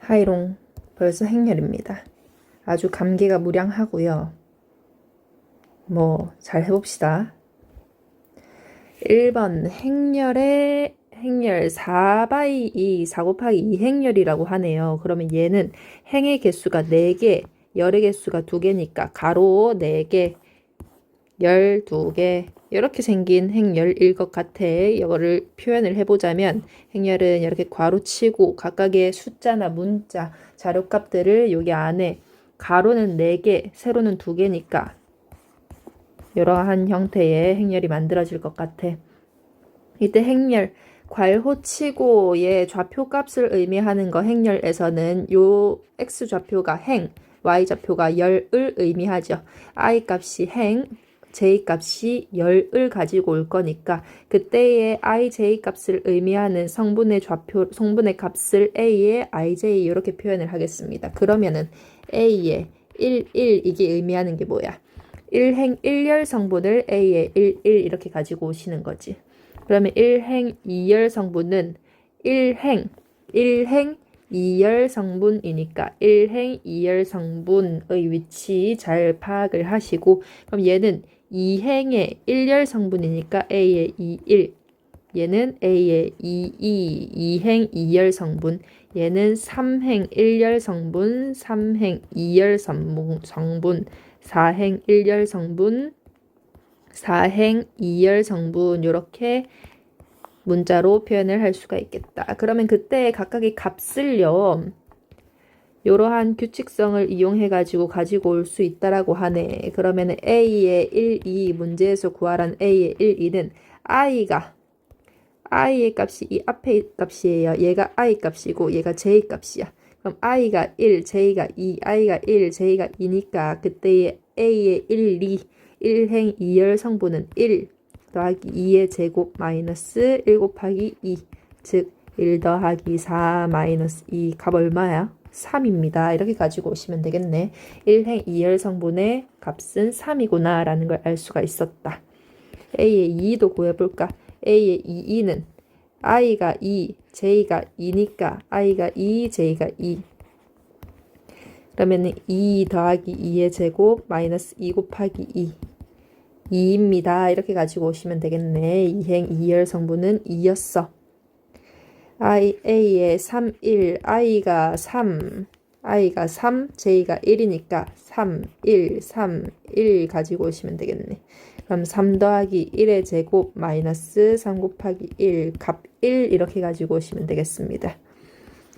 하이롱, 벌써 행렬입니다. 아주 감개가 무량하고요. 잘 해봅시다. 1번 행렬의 행렬 4/2 4 곱하기 2 행렬이라고 하네요. 그러면 얘는 행의 개수가 4개, 열의 개수가 2개니까 가로 4개, 열 2개 이렇게 생긴 행렬일 것 같아. 이거를 표현을 해보자면 행렬은 이렇게 괄호치고 각각의 숫자나 문자, 자료값들을 여기 안에 가로는 4개, 세로는 2개니까 이러한 형태의 행렬이 만들어질 것 같아. 이때 행렬, 괄호치고의 좌표값을 의미하는 거 행렬에서는 요 x좌표가 행, y좌표가 열을 의미하죠. i값이 행, j값이 열을 가지고 올 거니까 그때의 i, j값을 의미하는 성분의 좌표, 성분의 값을 a의 ij 이렇게 표현을 하겠습니다. 그러면은 a의 1, 1 이게 의미하는 게 뭐야? 1행 1열 성분을 a의 1, 1 이렇게 가지고 오시는 거지. 그러면 1행 2열 성분은 1행 2열 성분이니까 1행 2열 성분의 위치 잘 파악을 하시고, 그럼 얘는 2행의 1열 성분이니까 A의 2, 1, 얘는 A의 2, 2, 2행 2열 성분, 얘는 3행 1열 성분, 3행 2열 성분, 4행 1열 성분, 4행 2열 성분 이렇게 문자로 표현을 할 수가 있겠다. 그러면 그때 각각의 값을요, 이러한 규칙성을 이용해 가지고 올 수 있다라고 하네. 그러면 A의 1, 2 문제에서 구하란 A의 1, 2는 I의 값이 이 앞에 값이에요. 얘가 I 값이고 얘가 J 값이야. 그럼 I가 1, J가 2, I가 1, J가 2니까 그때의 A의 1, 2, 1행 2열 성분은 1 더하기 2의 제곱 마이너스 1 곱하기 2, 즉 1 더하기 4 마이너스 2 값 얼마야? 3입니다. 이렇게 가지고 오시면 되겠네. 1행 2열 성분의 값은 3이구나 라는 걸 알 수가 있었다. A의 2도 구해볼까? A의 2는 I가 2, J가 2니까 I가 2, J가 2. 그러면 2 더하기 2의 제곱 마이너스 2 곱하기 2. 2입니다. 이렇게 가지고 오시면 되겠네. 2행 2열 성분은 2였어. A의 3, 1, I가 3, J가 1이니까 3, 1, 3, 1 가지고 오시면 되겠네. 그럼 3 더하기 1의 제곱 마이너스 3 곱하기 1, 값 1 이렇게 가지고 오시면 되겠습니다.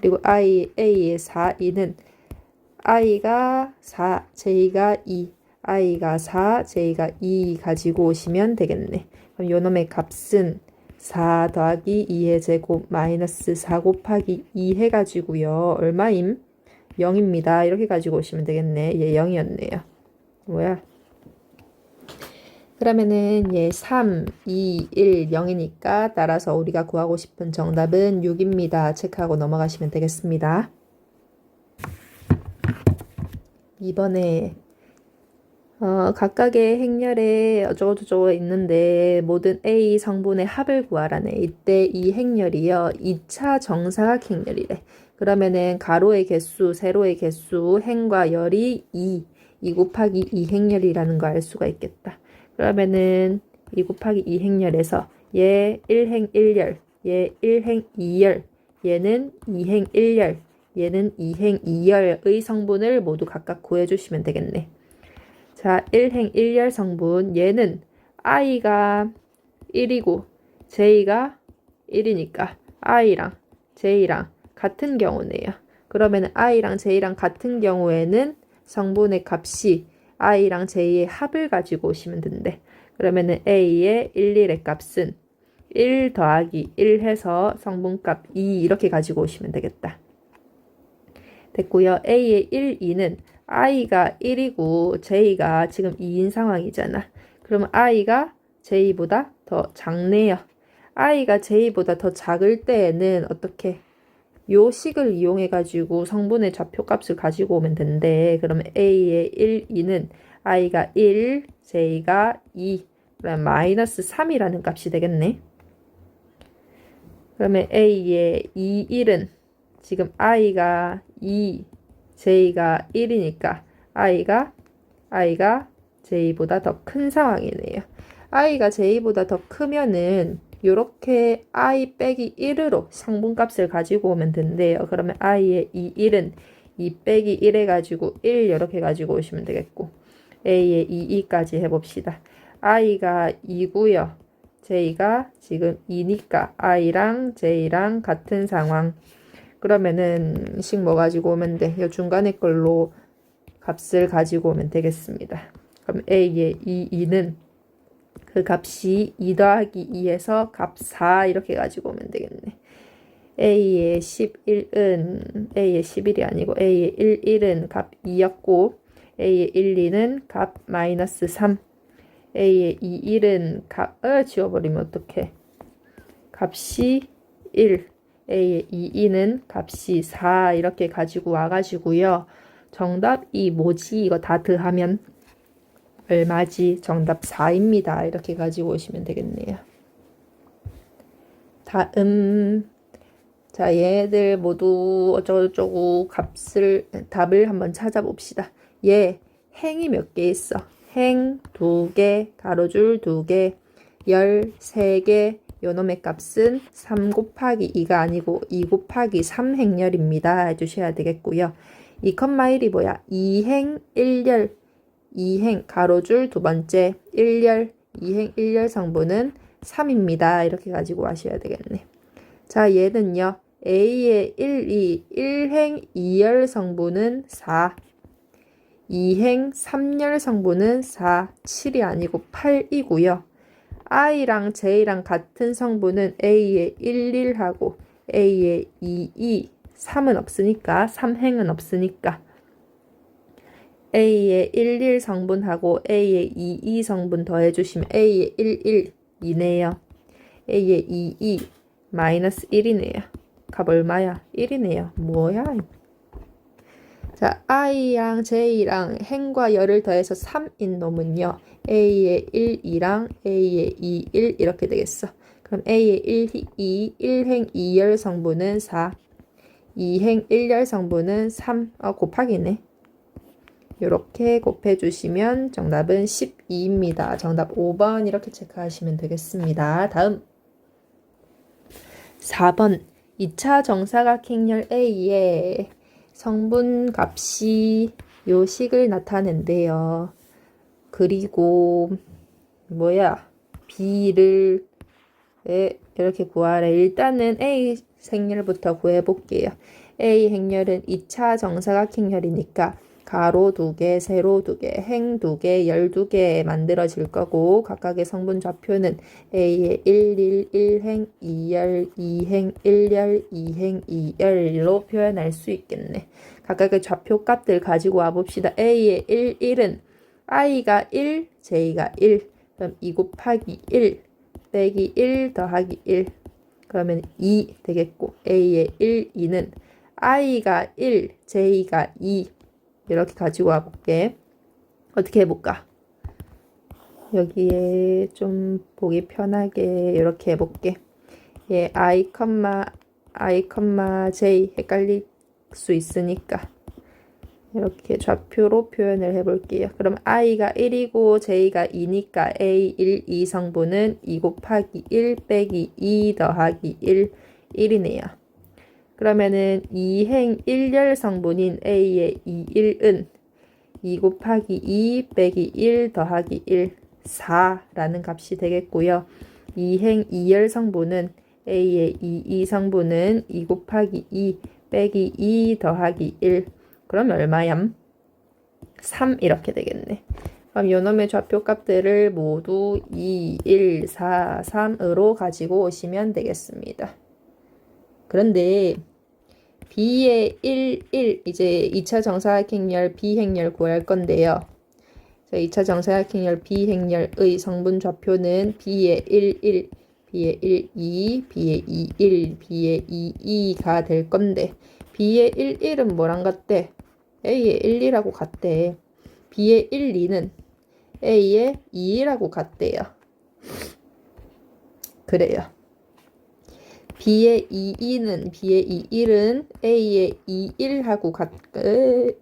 그리고 A의 4, 2는 I가 4, J가 2, I가 4, J가 2 가지고 오시면 되겠네. 그럼 요놈의 값은 4 더하기 2의 제곱 마이너스 4 곱하기 2 해가지고요. 얼마임? 0입니다. 이렇게 가지고 오시면 되겠네. 얘 0이었네요. 뭐야? 그러면은 얘 3, 2, 1, 0이니까 따라서 우리가 구하고 싶은 정답은 6입니다. 체크하고 넘어가시면 되겠습니다. 이번에 각각의 행렬에 어쩌고저쩌고 있는데 모든 A 성분의 합을 구하라네. 이때 이 행렬이요 2차 정사각 행렬이래. 그러면은 가로의 개수, 세로의 개수, 행과 열이 2 곱하기 2 행렬이라는 거 알 수가 있겠다. 그러면은 2 곱하기 2 행렬에서 얘 1행 1열, 얘 1행 2열, 얘는 2행 1열, 얘는 2행 2열의 성분을 모두 각각 구해주시면 되겠네. 자, 1행 1열 성분, 얘는 I가 1이고 J가 1이니까 I랑 J랑 같은 경우네요. 그러면 I랑 J랑 같은 경우에는 성분의 값이 I랑 J의 합을 가지고 오시면 된대. 그러면은 A의 1, 1의 값은 1 더하기 1 해서 성분값 2 이렇게 가지고 오시면 되겠다. 됐고요. A의 1, 2는 I가 1이고 J가 지금 2인 상황이잖아. 그러면 I가 J보다 더 작네요. I가 J보다 더 작을 때에는 어떻게? 요 식을 이용해 가지고 성분의 좌표값을 가지고 오면 된대. 그러면 A의 1, 2는 I가 1, J가 2, 그러면 마이너스 3이라는 값이 되겠네. 그러면 A의 2, 1은 지금 I가 2, j가 1이니까 i가 j보다 더 큰 상황이네요. i가 j보다 더 크면은 요렇게 i 빼기 1으로 성분값을 가지고 오면 된대요. 그러면 i의 이 1은 2 빼기 1 해가지고 1 이렇게 가지고 오시면 되겠고, a의 2까지 해봅시다. i가 2고요. j가 지금 2니까 i랑 j랑 같은 상황. 그러면은 식 뭐 가지고 오면 돼? 요 중간에 걸로 값을 가지고 오면 되겠습니다. 그럼 a의 2는 그 값이 2 더하기 2에서 값 4 이렇게 가지고 오면 되겠네. a의 11은 a의 11이 아니고 a의 11은 값 2였고 a의 12는 값 마이너스 3, a의 21은 값을 지워버리면 어떡해? 값이 1, a의 22는 값이 4 이렇게 가지고 와가지고요. 정답이 뭐지? 이거 다 더하면 얼마지? 정답 4입니다. 이렇게 가지고 오시면 되겠네요. 다음, 자, 얘들 모두 어쩌고저쩌고 답을 한번 찾아봅시다. 얘 행이 몇 개 있어? 행 2개, 가로줄 2개, 13개, 요놈의 값은 3 곱하기 2가 아니고 2 곱하기 3 행렬입니다. 해주셔야 되겠고요. 2,1이 뭐야? 2행 1열, 2행 가로줄 두 번째 1열, 2행 1열 성분은 3입니다. 이렇게 가지고 하셔야 되겠네. 자, 얘는요. a의 1행 2열 성분은 4, 2행 3열 성분은 4, 7이 아니고 8이고요. i랑 j랑 같은 성분은 a의 11하고 a의 22, 3은 없으니까 3행은 없으니까 a의 11 성분하고 a의 22 성분 더해주시면 a의 11이네요. a의 22 마이너스 1이네요. 값 얼마야? 1이네요. 뭐야? 자, i랑 j랑 행과 열을 더해서 3인 놈은요. a의 1, 2랑 a의 2, 1 이렇게 되겠어. 그럼 a의 1, 2, 1행 2열 성분은 4, 2행 1열 성분은 3, 곱하기네. 이렇게 곱해주시면 정답은 12입니다. 정답 5번 이렇게 체크하시면 되겠습니다. 다음 4번 2차 정사각행렬 A의 성분 값이 요 식을 나타낸대요. 그리고 뭐야? B를 이렇게 구하래. 일단은 A 행렬부터 구해볼게요. A 행렬은 2차 정사각행렬이니까 가로 2개, 세로 2개, 행 2개, 열 2개 만들어질 거고 각각의 성분 좌표는 A의 1, 1행, 2열, 2행, 1열, 2행, 2열로 표현할 수 있겠네. 각각의 좌표 값들 가지고 와봅시다. A의 1, 1은 i가 1, j가 1, 그럼 2 곱하기 1 빼기 1 더하기 1 그러면 2 되겠고 A의 1, 2는 i가 1, j가 2 이렇게 가지고 와볼게. 어떻게 해볼까? 여기에 좀 보기 편하게 이렇게 해볼게. 예, i, j 헷갈릴 수 있으니까 이렇게 좌표로 표현을 해볼게요. 그럼 i가 1이고 j가 2니까 a, 1, 2 성분은 2 곱하기 1 빼기 2 더하기 1, 1이네요. 그러면은 2행 1열 성분인 a의 2, 1은 2 곱하기 2 빼기 1 더하기 1, 4라는 값이 되겠고요. 2행 2열 성분은 a의 2, 2 성분은 2 곱하기 2 빼기 2 더하기 1 그럼 얼마얌? 3 이렇게 되겠네. 그럼 요놈의 좌표 값들을 모두 2, 1, 4, 3으로 가지고 오시면 되겠습니다. 그런데 B의 1, 1 이제 2차 정사각행렬 B행렬 구할 건데요. 2차 정사각행렬 B행렬의 성분 좌표는 B의 1, 1, B의 1, 2, B의 2, 1, B의 2, 2가 될 건데 B의 1, 1은 뭐랑 같대? A의 1, 2라고 같대. B의 1, 2는 A의 2라고 같대요. 그래요. B의 22는 A의 21하고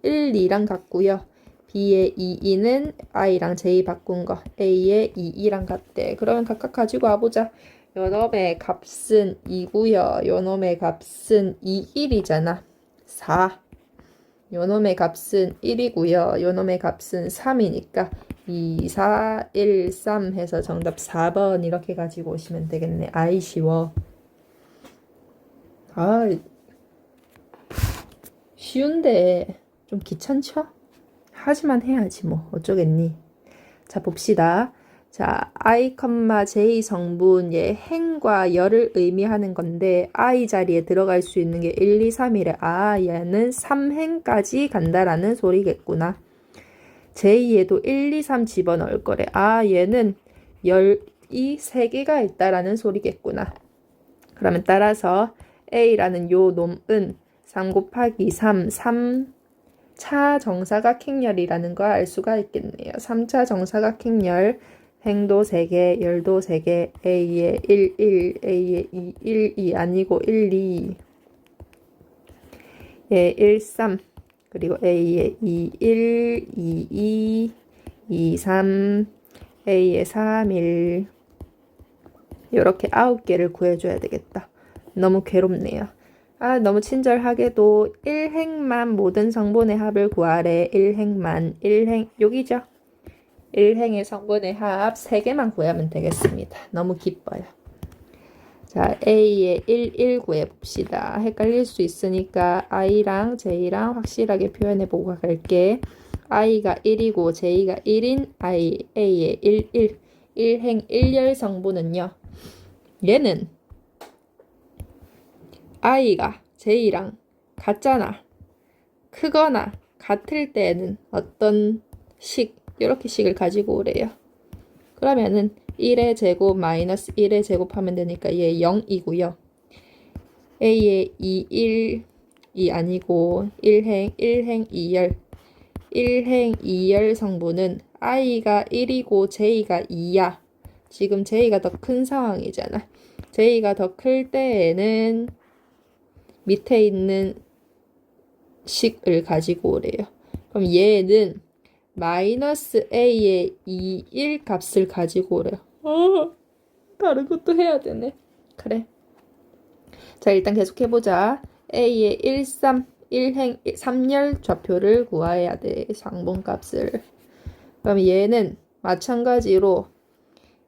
1, 2랑 같고요. B의 22는 I랑 J 바꾼 거 A의 22랑 같대. 그러면 각각 가지고 와보자. 요놈의 값은 2고요. 요놈의 값은 2, 1이잖아. 4. 요놈의 값은 1이고요. 요놈의 값은 3이니까 2, 4, 1, 3 해서 정답 4번 이렇게 가지고 오시면 되겠네. 아이 쉬워. 아, 쉬운데 좀 귀찮죠? 하지만 해야지 뭐 어쩌겠니. 자, 봅시다. 자, I, J 성분의 행과 열을 의미하는 건데 I 자리에 들어갈 수 있는 게 1, 2, 3이래. 아, 얘는 3행까지 간다라는 소리겠구나. J에도 1, 2, 3 집어넣을 거래. 아, 얘는 열이 3개가 있다라는 소리겠구나. 그러면 따라서 A라는 요 놈은 3 곱하기 3, 3차 정사각행열이라는 걸 알 수가 있겠네요. 3차 정사각행열, 행도 3개, 열도 3개, A의 1, 1, A의 2, 1, 2 아니고 1, 2, 예, 1, 3, 그리고 A의 2, 1, 2, 2, 2, 3, A의 3, 1 이렇게 9개를 구해줘야 되겠다. 너무 괴롭네요. 아, 너무 친절하게도 1행만 모든 성분의 합을 구하래. 1행만, 1행, 여기죠? 1행의 성분의 합 3개만 구하면 되겠습니다. 너무 기뻐요. 자, A의 1, 1 구해봅시다. 헷갈릴 수 있으니까 I랑 J랑 확실하게 표현해보고 갈게. I가 1이고 J가 1인 A의 1, 1. 1행 1열 성분은요. 얘는 I가 J랑 같잖아. 크거나 같을 때는 어떤 식, 이렇게 식을 가지고 오래요. 그러면은 1의 제곱 마이너스 1의 제곱 하면 되니까 얘 0이고요. A의 2, 1이 아니고 1행 2열. 1행 2열 성분은 I가 1이고 J가 2야. 지금 J가 더 큰 상황이잖아. J가 더 클 때에는 밑에 있는 식을 가지고 오래요. 그럼 얘는 마이너스 A의 2, 1 값을 가지고 오래요. 다른 것도 해야 되네. 그래. 자, 일단 계속해보자. A의 1, 3, 1행 3열 좌표를 구해야 돼. 상분값을. 그럼 얘는 마찬가지로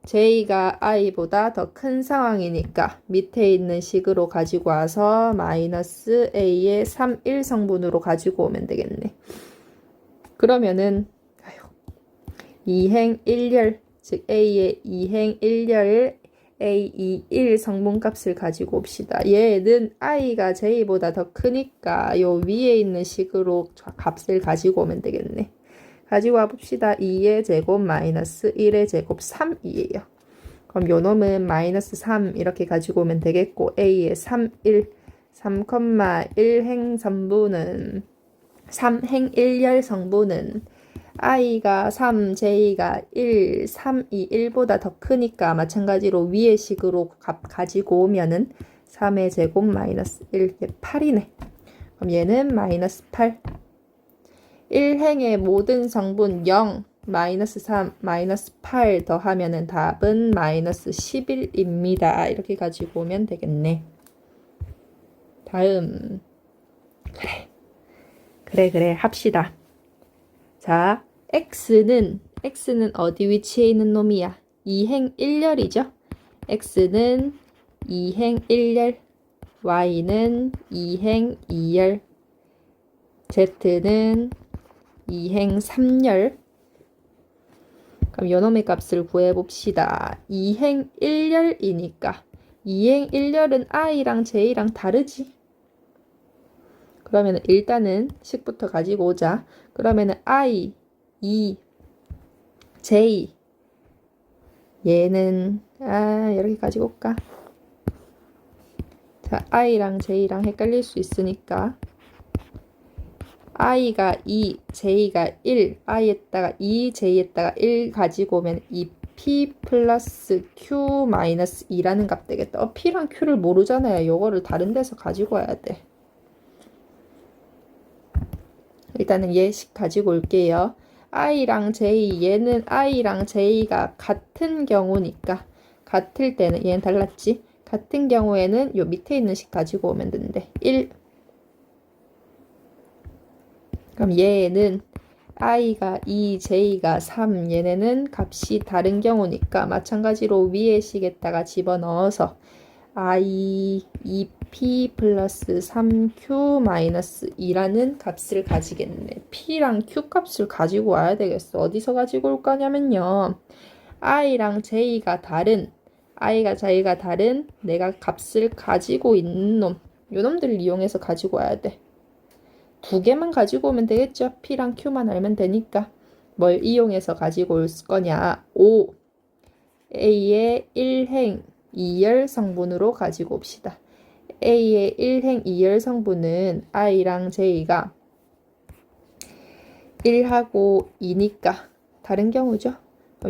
J가 I보다 더 큰 상황이니까 밑에 있는 식으로 가지고 와서 마이너스 A의 3, 1 성분으로 가지고 오면 되겠네. 그러면은 2행 1열, 즉 A의 2행 1열 A, 2, 1 성분값을 가지고 옵시다. 얘는 I가 J보다 더 크니까 요 위에 있는 식으로 값을 가지고 오면 되겠네. 가지고 와봅시다. 2의 제곱 마이너스 1의 제곱 3이에요. 그럼 요 놈은 마이너스 3 이렇게 가지고 오면 되겠고 A의 3, 1, 3,1행 성분은 3행 1열 성분은 I가 3, J가 1, 3, 2, 1보다 더 크니까 마찬가지로 위의 식으로 값 가지고 오면은 3의 제곱 마이너스 1, 8이네. 그럼 얘는 마이너스 8. 1행의 모든 성분 0, 마이너스 3, 마이너스 8 더하면은 답은 마이너스 11입니다. 이렇게 가지고 오면 되겠네. 다음. 그래, 합시다. 자, X는 어디 위치에 있는 놈이야? 2행 1열이죠? X는 2행 1열, Y는 2행 2열, Z는 2행 3열. 그럼 요놈의 값을 구해봅시다. 2행 1열이니까 2행 1열은 I랑 J랑 다르지? 그러면 일단은 식부터 가지고 오자. 그러면은 I, 2, J 얘는 이렇게 가지고 올까? 자, I랑 J랑 헷갈릴 수 있으니까 I가 2, J가 1, I에다가 2, J에다가 1 가지고 오면 2, P 플러스 Q 마이너스 2라는 값 되겠다. P랑 Q를 모르잖아요. 요거를 다른 데서 가지고 와야 돼. 일단은 얘식 가지고 올게요. I랑 J, 얘는 I랑 J가 같은 경우니까 같을 때는 얘는 달랐지. 같은 경우에는 요 밑에 있는 식 가지고 오면 되는데 1. 그럼 얘는 I가 2, J가 3, 얘네는 값이 다른 경우니까 마찬가지로 위에 식에다가 집어넣어서 I 2P 플러스 3Q 마이너스 2라는 값을 가지겠네. P랑 Q 값을 가지고 와야 되겠어. 어디서 가지고 올 거냐면요. I랑 J가 다른, I가 J가 다른 내가 값을 가지고 있는 놈. 요 놈들을 이용해서 가지고 와야 돼. 두 개만 가지고 오면 되겠죠. P랑 Q만 알면 되니까. 뭘 이용해서 가지고 올 거냐. 5. A의 1행 2열 성분으로 가지고 옵시다. A의 1행 2열 성분은 I랑 J가 1하고 2니까 다른 경우죠.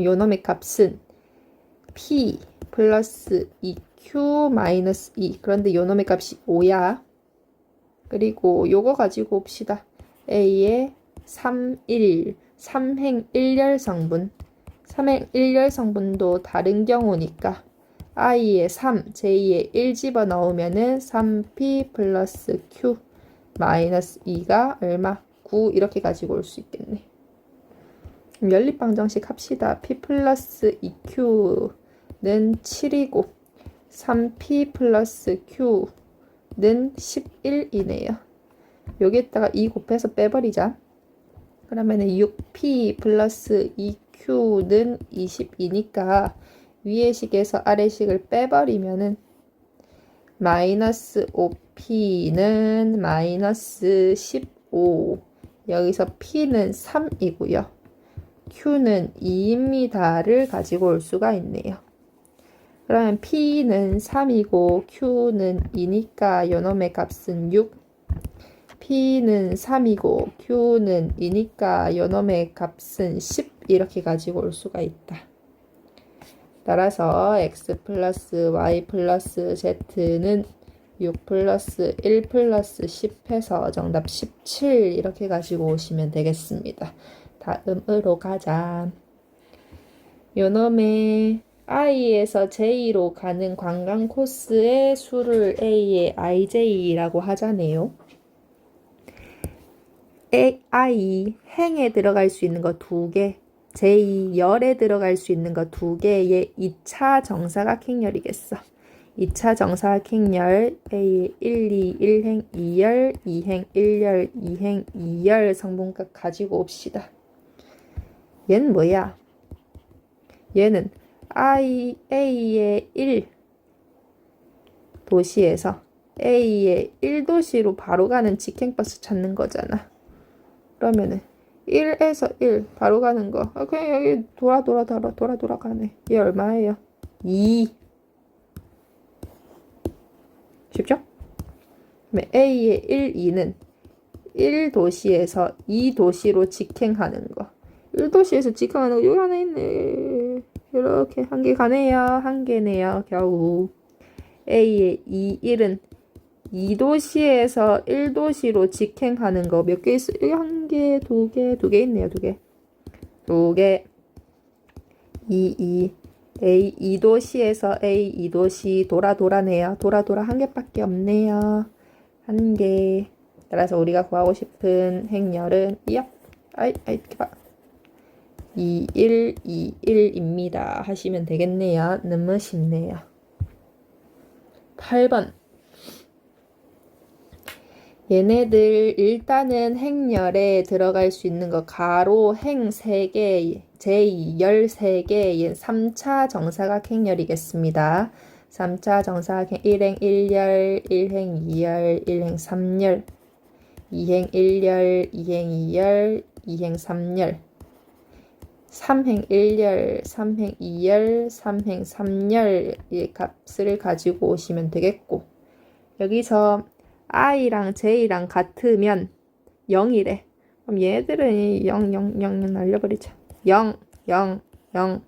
요 놈의 값은 P 플러스 2Q 마이너스 2. 그런데 요 놈의 값이 5야. 그리고 요거 가지고 옵시다. A의 3, 1, 3행 1열 성분. 3행 1열 성분도 다른 경우니까 I의 3, J의 1 집어넣으면은 3P 플러스 Q 마이너스 2가 얼마? 9 이렇게 가지고 올 수 있겠네. 연립방정식 합시다. P 플러스 2Q는 7이고 3P 플러스 Q는 11이네요. 여기에다가 2 곱해서 빼버리자. 그러면은 6P 플러스 2Q는 22니까 위의 식에서 아래 식을 빼버리면은 마이너스 5P는 마이너스 15. 여기서 P는 3이고요. Q는 2입니다를 가지고 올 수가 있네요. 그러면 P는 3이고 Q는 2니까 요놈의 값은 6. P는 3이고 Q는 2니까 요놈의 값은 10 이렇게 가지고 올 수가 있다. 따라서 X 플러스 Y 플러스 Z는 6 플러스 1 플러스 10 해서 정답 17 이렇게 가지고 오시면 되겠습니다. 다음으로 가자. 요놈의 I에서 J로 가는 관광 코스의 수를 A의 IJ라고 하자네요. I 행에 들어갈 수 있는 거 2개, J 열에 들어갈 수 있는 거 2개의 2차 정사각행열이겠어. 2차 정사각행열 A의 1, 2, 1행 2열, 2행 1열, 2행 2열 성분값 가지고 옵시다. 얘는 뭐야? 얘는 A의 1 도시에서 A의 1도시로 바로 가는 직행버스 찾는 거잖아. 그러면은 1에서 1 바로 가는 거 그냥 여기 돌아가네. 얘 얼마예요? 2. 쉽죠? 그러면 A의 1, 2는 1도시에서 2도시로 직행하는 거. 1도시에서 직행하는 거 여기 하나 있네. 이렇게 한 개 가네요. 한 개네요. 겨우. A의 2, 1은 2도시에서 1도시로 직행하는 거 몇 개 있어? 여기 한 개, 두 개 있네요. 두 개. 2, A 2도시에서 A 2도시 돌아네요. 돌아 한 개밖에 없네요. 한 개. 따라서 우리가 구하고 싶은 행렬은 이렇게 봐. 2, 1, 2, 1입니다. 하시면 되겠네요. 너무 쉽네요. 8번. 얘네들 일단은 행렬에 들어갈 수 있는 거 가로 행 3개, j 열 3개, 3차 정사각 행렬이겠습니다. 3차 정사각 1행 1열, 1행 2열, 1행 3열, 2행 1열, 2행 2열, 2행 3열, 3행 1열, 3행 2열, 3행 3열의 값을 가지고 오시면 되겠고, 여기서 I랑 J랑 같으면 0이래. 그럼 얘들은 0 날려버리자. 0, 0, 0.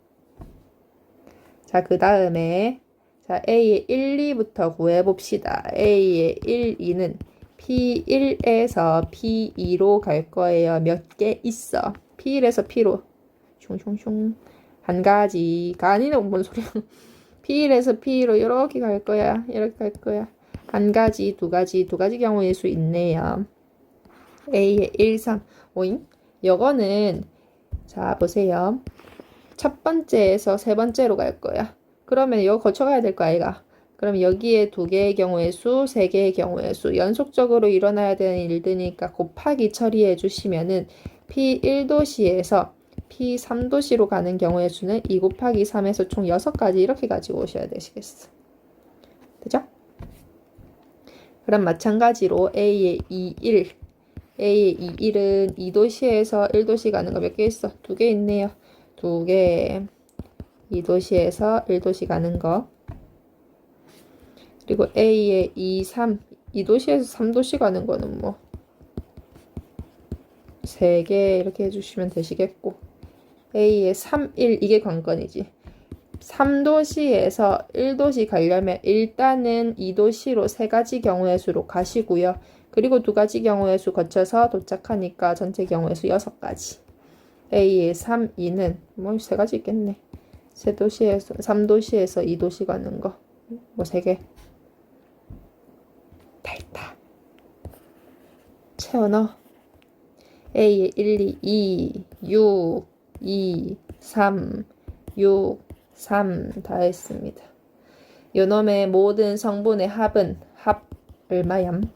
자, 그 다음에 자, A의 1, 2부터 구해봅시다. A의 1, 2는 P1에서 P2로 갈 거예요. 몇 개 있어? P1에서 P로 슝슝슝 한 가지가 아니네. 뭔 소리야. P1에서 P로 이렇게 갈 거야. 이렇게 갈 거야. 한 가지, 두 가지 경우일 수 있네요. A의 1, 3, 오잉? 요거는 자, 보세요. 첫 번째에서 세 번째로 갈 거야. 그러면 이거 거쳐가야 될 거 아이가? 그럼 여기에 두 개의 경우의 수, 세 개의 경우의 수, 연속적으로 일어나야 되는 일들이니까 곱하기 처리해 주시면은 P1도시에서 P3도시로 가는 경우의 수는 2 곱하기 3에서 총 6가지 이렇게 가지고 오셔야 되시겠어. 그죠? 그럼 마찬가지로 A의 2, 1. A의 2, 1은 2도시에서 1도시 가는 거 몇 개 있어? 2개 있네요. 2개. 2도시에서 1도시 가는 거. 그리고 A의 2, 3. 2도시에서 3도시 가는 거는 뭐 3개 이렇게 해주시면 되시겠고. A의 3, 1. 이게 관건이지. 3도시에서 1도시 가려면 일단은 2도시로 3가지 경우의 수로 가시고요. 그리고 2가지 경우의 수 거쳐서 도착하니까 전체 경우의 수 6가지. A의 3, 2는 뭐 3가지 있겠네. 3도시에서 3도시에서 2도시 가는 거. 뭐 3개. 다 있다. 채워 넣어. A의 1, 2, 2, 6, 2, 3, 6, 3 다 했습니다. 요놈의 모든 성분의 합은 합 얼마얌?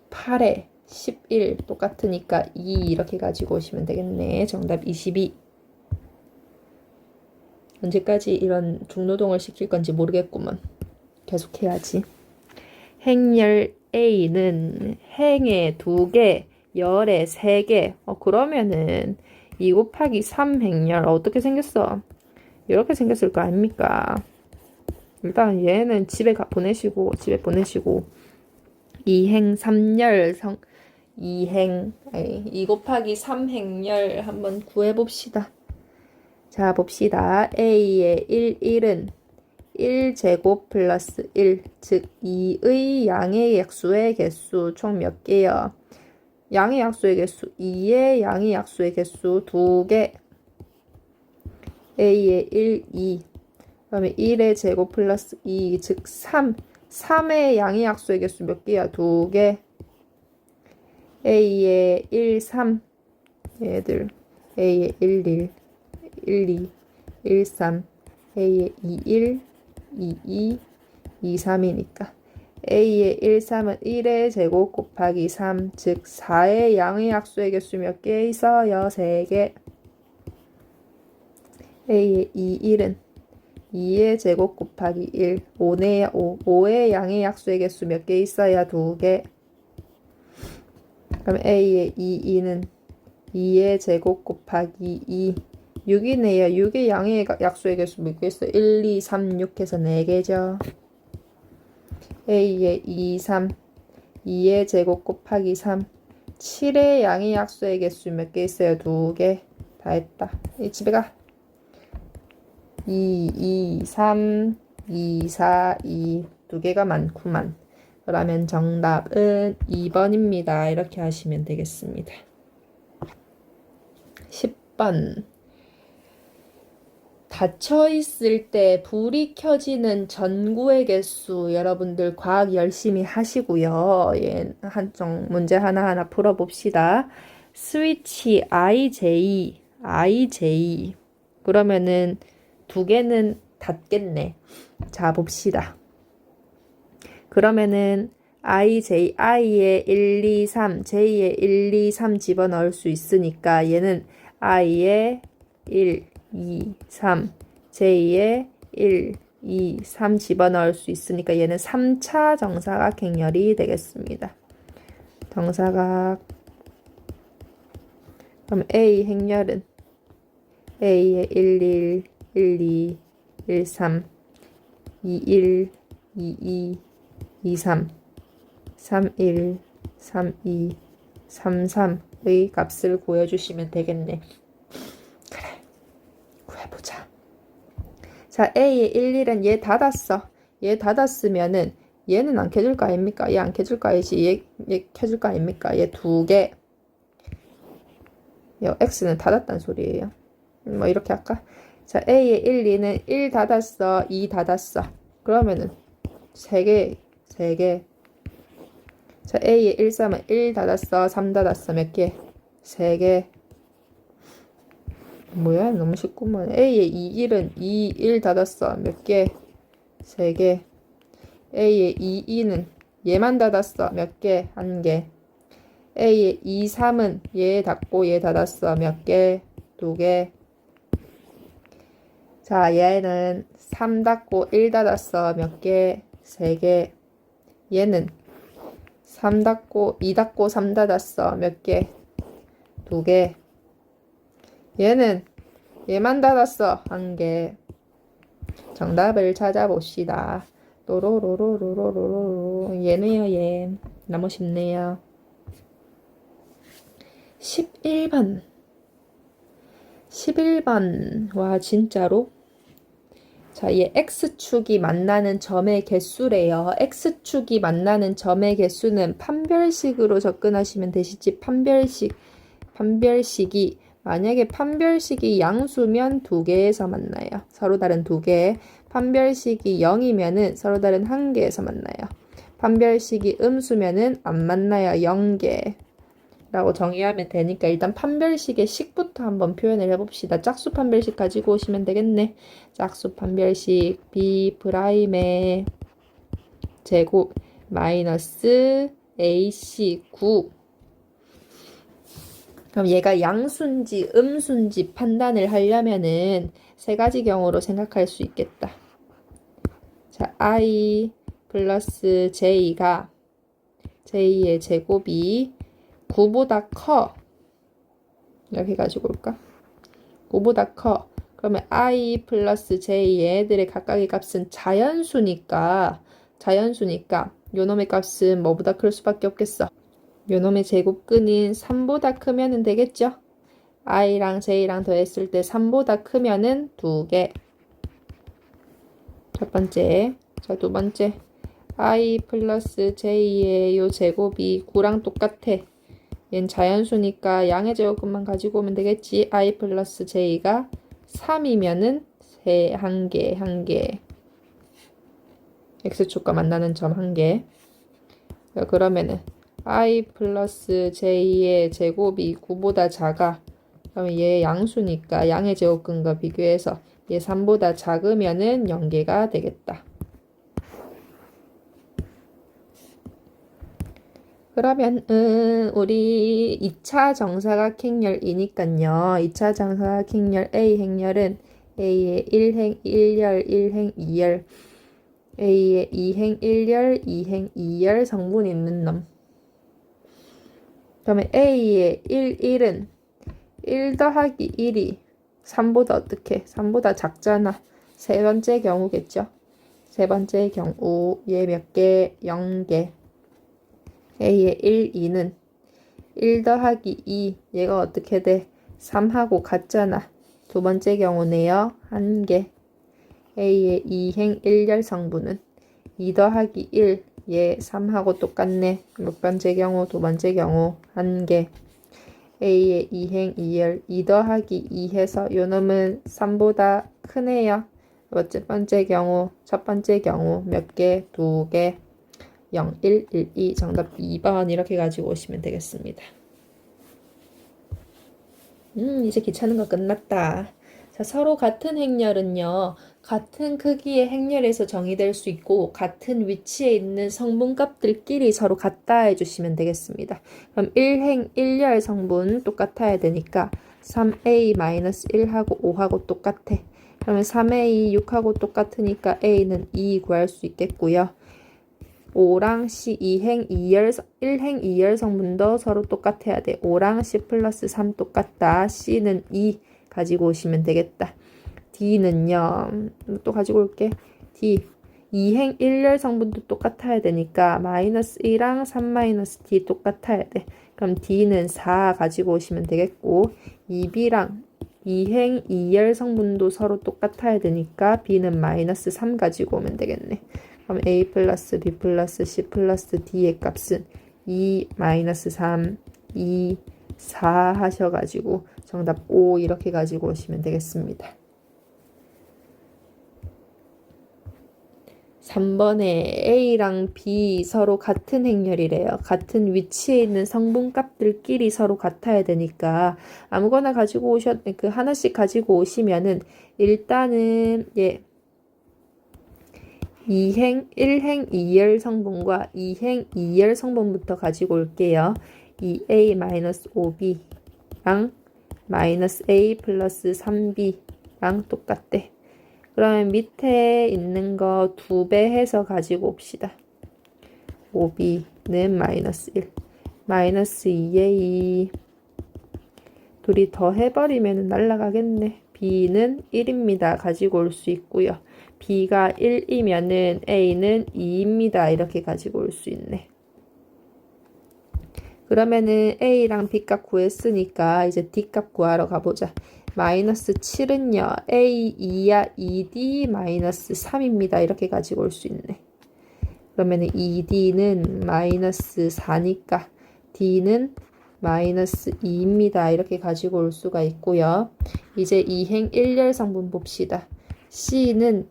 8에 11 똑같으니까 2 이렇게 가지고 오시면 되겠네. 정답 22. 언제까지 이런 중노동을 시킬 건지 모르겠구먼. 계속 해야지. 행열 A는 행에 2개, 열에 3개. 그러면은 2 곱하기 3 행열 어떻게 생겼어? 이렇게 생겼을 거 아닙니까? 일단 얘는 집에 보내시고 2행 3열 2 곱하기 3행열 한번 구해봅시다. 자, 봅시다. A의 1, 1은 1제곱 플러스 1, 즉 2의 양의 약수의 개수 총 몇 개요? 양의 약수의 개수 2의 양의 약수의 개수 2개. A의 1, 2. 그다음에 1의 제곱 플러스 2, 즉 3. 3의 양의 약수의 개수 몇 개야? 2개. A의 1, 3. 얘들. A의 1, 1, 1, 2, 1, 3. A의 2, 1, 2, 2, 2, 3이니까. A의 1, 3은 1의 제곱 곱하기 3, 즉 4의 양의 약수의 개수 몇 개 있어요? 3개. A의 2, 1은 2의 제곱 곱하기 1, 5네요. 5의 양의 약수의 개수 몇 개 있어야 2개. 그럼 A의 2, 2는 2의 제곱 곱하기 2, 6이네요. 6의 양의 약수의 개수 몇 개 있어요? 1, 2, 3, 6 해서 4개죠. A의 2, 3, 2의 제곱 곱하기 3, 7의 양의 약수의 개수 몇 개 있어요? 2개. 다 했다. 집에 가. 2, 2, 3, 2, 4, 2. 2개가 많구만. 그러면 정답은 2번입니다. 이렇게 하시면 되겠습니다. 10번. 닫혀 있을 때 불이 켜지는 전구의 개수. 여러분들 과학 열심히 하시고요. 예, 한쪽 문제 하나하나 풀어봅시다. 스위치 IJ. 그러면은 2개는 닫겠네. 자, 봅시다. 그러면은 I의 1, 2, 3, J의 1, 2, 3 집어넣을 수 있으니까 얘는 I의 1, 2, 3, J의 1, 2, 3 집어넣을 수 있으니까 얘는 3차 정사각 행렬이 되겠습니다. 정사각. 그럼 A 행렬은 A의 1, 1, 1, 2, 1, 3, 2, 1, 2, 2, 2, 3, 3, 1, 3, 2, 3, 3의 값을 구해주시면 되겠네. 그래, 구해보자. 자, A의 1, 1은 얘 닫았어. 얘 닫았으면은 얘는 안 켜줄 거 아닙니까? 얘 안 켜줄 거 아니지. 얘 켜줄 거 아닙니까? 얘 두 개. X는 닫았단 소리예요. 뭐 이렇게 할까? 자, A의 1, 2는 1 닫았어. 2 닫았어. 그러면은 3개, 3개. 자, A의 1, 3은 1 닫았어. 3 닫았어. 몇 개? 3개. 뭐야? 너무 쉽구만. A의 2, 1은 2, 1 닫았어. 몇 개? 3개. A의 2, 2는 얘만 닫았어. 몇 개? 1개. A의 2, 3은 얘 닫고 얘 닫았어. 몇 개? 2개. 자, 얘는 3 닫고 1 닫았어. 몇 개? 3개. 얘는 3 닫고 2 닫고 3 닫았어. 몇 개? 2개. 얘는 얘만 닫았어. 1개. 정답을 찾아봅시다. 또로로로로로로로. 얘네요, 얘. 너무 쉽네요. 11번. 11번. 와, 진짜로? 자, 얘 X축이 만나는 점의 개수래요. X축이 만나는 점의 개수는 판별식으로 접근하시면 되시지. 판별식이 만약에 판별식이 양수면 2개에서 만나요. 서로 다른 2개. 판별식이 0이면은 서로 다른 1개에서 만나요. 판별식이 음수면은 안 만나요. 0개. 라고 정의하면 되니까 일단 판별식의 식부터 한번 표현을 해봅시다. 짝수 판별식 가지고 오시면 되겠네. 짝수 판별식 B 프라임의 제곱 마이너스 AC 9. 그럼 얘가 양수인지 음수인지 판단을 하려면은 세 가지 경우로 생각할 수 있겠다. 자, I 플러스 J가 J의 제곱이 9보다 커. 이렇게 가지고 올까? 9보다 커. 그러면 I 플러스 J 얘들의 각각의 값은 자연수니까 요놈의 값은 뭐보다 클 수밖에 없겠어. 요놈의 제곱근인 3보다 크면은 되겠죠? I랑 J랑 더했을 때 3보다 크면은 2개. 첫 번째. 자, 두 번째. I 플러스 J의 요 제곱이 9랑 똑같아. 얘는 자연수니까 양의 제곱근만 가지고 오면 되겠지. I 플러스 J가 3이면은 1개. X축과 만나는 점 1개. 그러면은 I 플러스 J의 제곱이 9보다 작아. 그러면 얘 양수니까 양의 제곱근과 비교해서 얘 3보다 작으면은 0개가 되겠다. 그러면 우리 2차 정사각행렬이니까요. 2차 정사각행렬 A 행렬은 A의 1행 1열 1행 2열 A의 2행 1열 2행 2열 성분 있는 놈. 그러면 A의 1, 1은 1 더하기 1이 3보다 어떻게? 3보다 작잖아. 세 번째 경우겠죠. 세 번째 경우 얘 몇 개? 0개. A의 1, 2는 1 더하기 2 얘가 어떻게 돼? 3하고 같잖아. 두 번째 경우네요. 1개. A의 2행 1열 성분은 2 더하기 1 얘 3하고 똑같네. 몇 번째 경우? 두 번째 경우 1개. A의 2행 2열 2 더하기 2 해서 요놈은 3보다 크네요. 첫 번째 경우 몇 개? 2개. 0, 1, 1, 2 정답 2번 이렇게 가지고 오시면 되겠습니다. 이제 귀찮은 거 끝났다. 자, 서로 같은 행렬은요. 같은 크기의 행렬에서 정의될 수 있고 같은 위치에 있는 성분값들끼리 서로 같다 해주시면 되겠습니다. 그럼 1행 1열 성분 똑같아야 되니까 3A-1하고 5하고 똑같아. 그러면 3A 6하고 똑같으니까 A는 2 구할 수 있겠고요. 5랑 C 2행 2열 1행 2열 성분도 서로 똑같아야 돼. 5랑 C 플러스 3 똑같다. C는 2 가지고 오시면 되겠다. D는요. 또 가지고 올게. D 2행 1열 성분도 똑같아야 되니까 마이너스 1랑 3 마이너스 D 똑같아야 돼. 그럼 D는 4 가지고 오시면 되겠고 2B랑 2행 2열 성분도 서로 똑같아야 되니까 b는 마이너스 3 가지고 오면 되겠네. 그럼 a 플러스 b 플러스 c 플러스 d의 값은 2 마이너스 3, 2, 4 하셔가지고 정답 5 이렇게 가지고 오시면 되겠습니다. 3번에 A랑 B 서로 같은 행렬이래요. 같은 위치에 있는 성분값들끼리 서로 같아야 되니까 아무거나 가지고 하나씩 가지고 오시면은 일단은 2행 1행 2열 성분과 2행 2열 성분부터 가지고 올게요. 2A-5B랑 마이너스 A 플러스 3B랑 똑같대. 그러면 밑에 있는 거 2배 해서 가지고 옵시다. 5b는 마이너스 1, 마이너스 2a 둘이 더 해버리면 날라가겠네. b는 1입니다. 가지고 올 수 있고요. b가 1이면은 a는 2입니다. 이렇게 가지고 올 수 있네. 그러면은 a랑 b값 구했으니까 이제 d값 구하러 가보자. 마이너스 7은요. A 2야 2D 마이너스 3입니다. 이렇게 가지고 올 수 있네. 그러면 2D는 마이너스 4니까 D는 마이너스 2입니다. 이렇게 가지고 올 수가 있고요. 이제 2행 1열 성분 봅시다. C는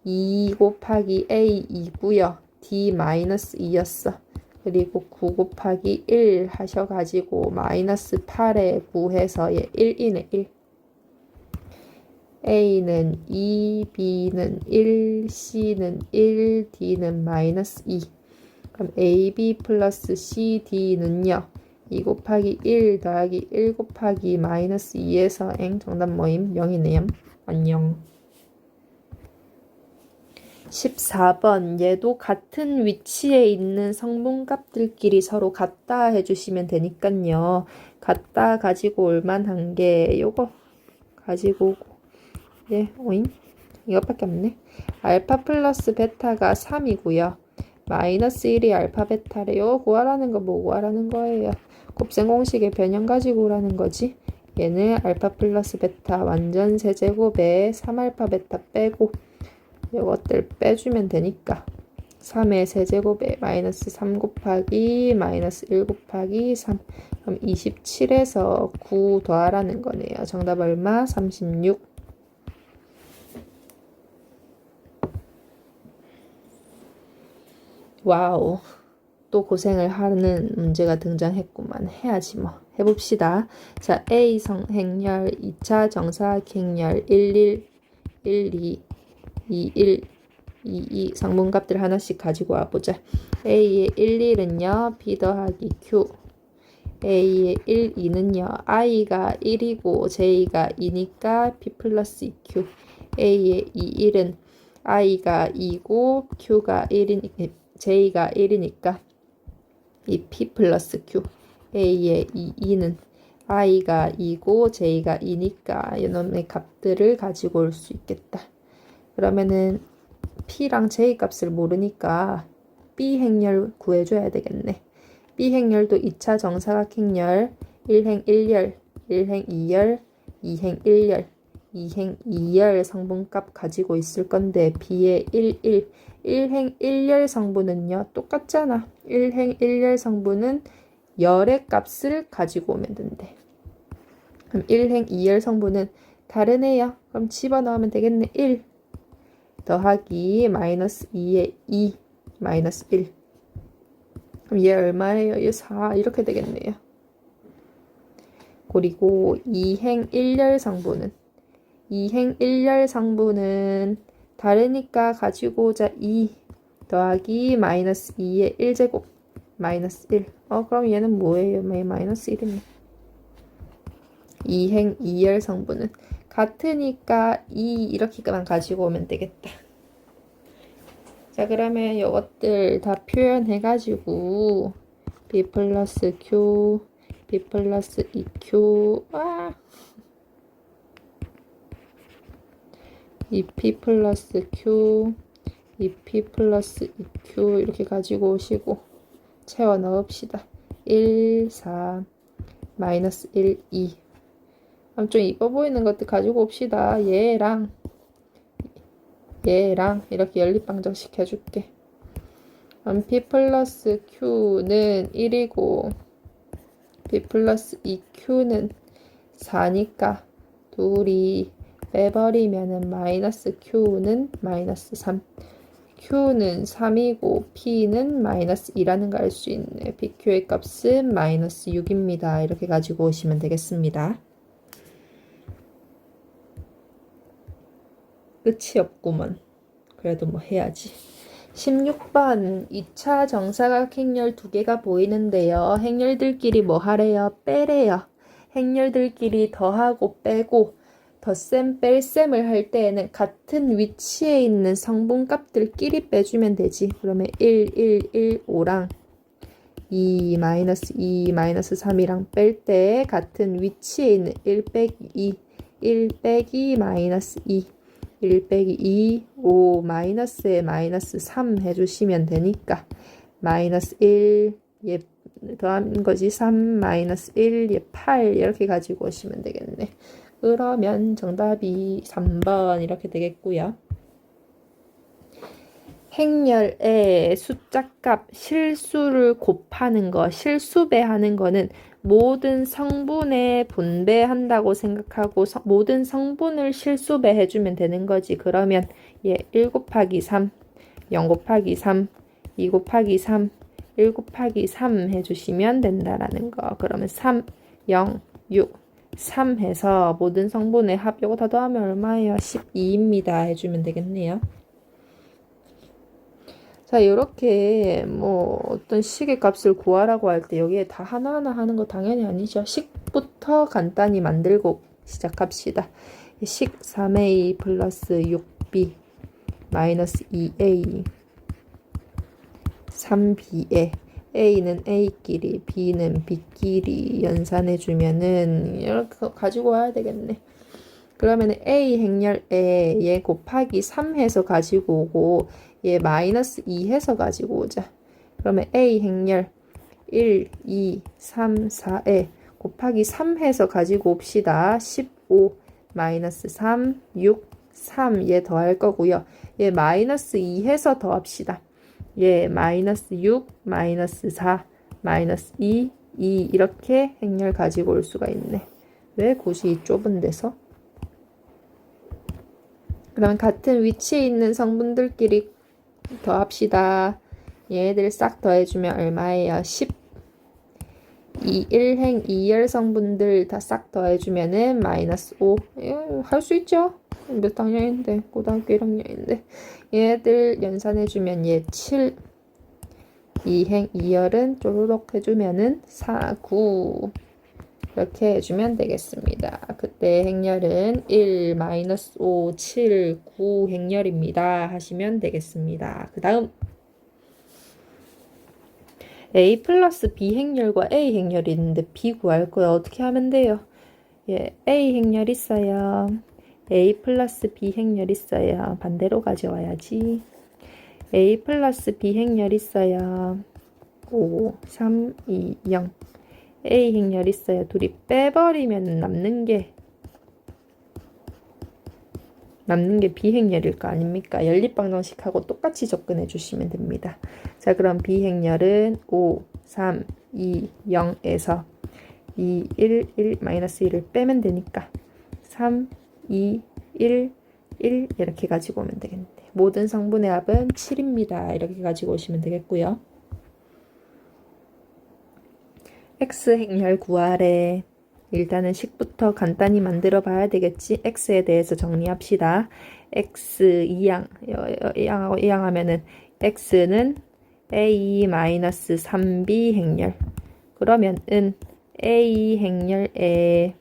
2 곱하기 A 2고요. D 마이너스 2였어. 그리고 9 곱하기 1 하셔가지고 마이너스 8에 9 해서 얘 1이네 1. A는 2, B는 1, C는 1, D는 마이너스 2. 그럼 AB 플러스 CD는요. 2 곱하기 1 더하기 1 곱하기 마이너스 2에서 정답 뭐임? 0이네요. 안녕. 14번 얘도 같은 위치에 있는 성분값들끼리 서로 같다 해주시면 되니까요. 같다 가지고 올 만한 게 요거 가지고 오고 오잉? 이것밖에 없네. 알파 플러스 베타가 3이고요. 마이너스 1이 알파 베타래요. 구하라는 거 뭐 구하라는 거예요? 곱셈 공식의 변형 가지고 오라는 거지. 얘는 알파 플러스 베타 완전 세제곱에 3알파 베타 빼고 이것들 빼주면 되니까 3의 세제곱에 마이너스 3 곱하기 마이너스 1 곱하기 3 그럼 27에서 9 더하라는 거네요. 정답 얼마? 36. 와우, 또 고생을 하는 문제가 등장했구만. 해야지 뭐. 해봅시다. 자, A성 행렬 2차 정사각 행렬 11, 12, 21, 22 성분값들 하나씩 가지고 와보자. A의 11은요. B 더하기 Q. A의 1, 2는요. I가 1이고 J가 2니까 P 플러스 2Q. A의 2, 1은 I가 2고 Q가 1이니까 J가 1이니까 이 P 플러스 Q. A의 2는 I가 2고 J가 2니까 이놈의 값들을 가지고 올 수 있겠다. 그러면은 P랑 J 값을 모르니까 B 행렬 구해줘야 되겠네. B 행렬도 2차 정사각 행렬 1행 1열, 1행 2열, 2행 1열, 2행 2열 성분값 가지고 있을 건데 B의 1, 1, 1행 1열 성분은요. 똑같잖아. 1행 1열 성분은 열의 값을 가지고 오면 된대. 그럼 1행 2열 성분은 다른 애요. 그럼 집어넣으면 되겠네. 1 더하기 마이너스 2의 2 마이너스 1. 그럼 얘 얼마예요? 얘 4 이렇게 되겠네요. 그리고 2행 1열 성분은 2행 1열 성분은 다르니까 가지고 오자 2 더하기 마이너스 2의 1제곱 마이너스 1. 그럼 얘는 뭐예요? 마이너스 1이네. 2행 2열 성분은 같으니까 2 이렇게만 가지고 오면 되겠다. 자, 그러면 이것들 다 표현해가지고 B 플러스 Q, B 플러스 2Q, 2P 플러스 Q, 2P 플러스 2Q 이렇게 가지고 오시고 채워 넣읍시다. 1, 4, 마이너스 1, 2. 그럼 좀 이뻐 보이는 것들 가지고 옵시다. 얘랑 이렇게 연립방정 시켜줄게. 그럼 P 플러스 Q는 1이고 P 플러스 2Q는 4니까 둘이 빼버리면은 마이너스 Q는 마이너스 3. Q는 3이고 P는 마이너스 2라는 걸 알 수 있네. PQ의 값은 마이너스 6입니다. 이렇게 가지고 오시면 되겠습니다. 끝이 없구먼. 그래도 뭐 해야지. 16번 2차 정사각 행렬 두 개가 보이는데요. 행렬들끼리 뭐 하래요? 빼래요. 행렬들끼리 더하고 빼고 덧셈 뺄셈을 할 때에는 같은 위치에 있는 성분값들끼리 빼주면 되지. 그러면 1, 5랑 2, -2, -3이랑 뺄 때 같은 위치에 있는 1 빼기 2, 1 빼기 -2, 1 빼기 2, 5, 마이너스에 마이너스 3 해주시면 되니까 마이너스 1, 얘 더한 거지. 3, 마이너스 1, 얘 8 이렇게 가지고 오시면 되겠네. 그러면 정답이 3번 이렇게 되겠고요. 행렬의 숫자값 실수를 곱하는 거, 실수배하는 거는 모든 성분에 분배한다고 생각하고 모든 성분을 실수배해주면 되는 거지. 그러면 얘 1 곱하기 3, 0 곱하기 3, 2 곱하기 3, 1 곱하기 3 해주시면 된다라는 거. 그러면 3, 0, 6, 3 해서 모든 성분의 합, 요거 다 더하면 얼마예요? 12입니다. 해주면 되겠네요. 자, 이렇게 뭐 어떤 식의 값을 구하라고 할 때 여기에 다 하나하나 하는 거 당연히 아니죠. 식부터 간단히 만들고 시작합시다. 식 3a 플러스 6b 마이너스 2a 3b에 a는 a끼리 b는 b끼리 연산해주면은 이렇게 가지고 와야 되겠네. 그러면 a 행렬에 얘 곱하기 3 해서 가지고 오고 얘 마이너스 2 해서 가지고 오자. 그러면 a 행렬 1, 2, 3, 4에 곱하기 3 해서 가지고 옵시다. 15 마이너스 3, 6, 3 얘 더할 거고요. 얘 마이너스 2 해서 더합시다. 얘 마이너스 6, 마이너스 4, 마이너스 2, 2 이렇게 행렬 가지고 올 수가 있네. 왜 굳이 이 좁은 데서? 그러면 같은 위치에 있는 성분들끼리 더합시다. 얘들 싹 더해주면 얼마예요? 10. 2, 1행 2열 성분들 다 싹 더해주면은 마이너스 5. 할 수 있죠? 몇 학년인데? 고등학교 1학년인데. 얘들 연산해주면 얘 7. 2행 2열은 쪼르륵 해주면은 4, 9. 이렇게 해주면 되겠습니다. 그때 행렬은 1, -5, 7, 9 행렬입니다. 하시면 되겠습니다. 그 다음 A 플러스 B 행렬과 A 행렬이 있는데 B 구할 거야. 어떻게 하면 돼요? 예, A 행렬 있어요. A 플러스 B 행렬 있어요. 반대로 가져와야지. A 플러스 B 행렬 있어요. 5, 3, 2, 0. A 행렬 있어요. 둘이 빼버리면 남는 게 B 행렬일 거 아닙니까? 연립방정식하고 똑같이 접근해 주시면 됩니다. 자, 그럼 B 행렬은 5, 3, 2, 0에서 2, 1, 1, 마이너스 1을 빼면 되니까 3, 2, 1, 1 이렇게 가지고 오면 되겠는데 모든 성분의 합은 7입니다. 이렇게 가지고 오시면 되겠고요. X 행렬 구하래. 일단은 식부터 간단히 만들어 봐야 되겠지. X에 대해서 정리합시다. X 2항, 이항하고 2항 하면은 X는 A-3B 행렬. 그러면은 A 행렬에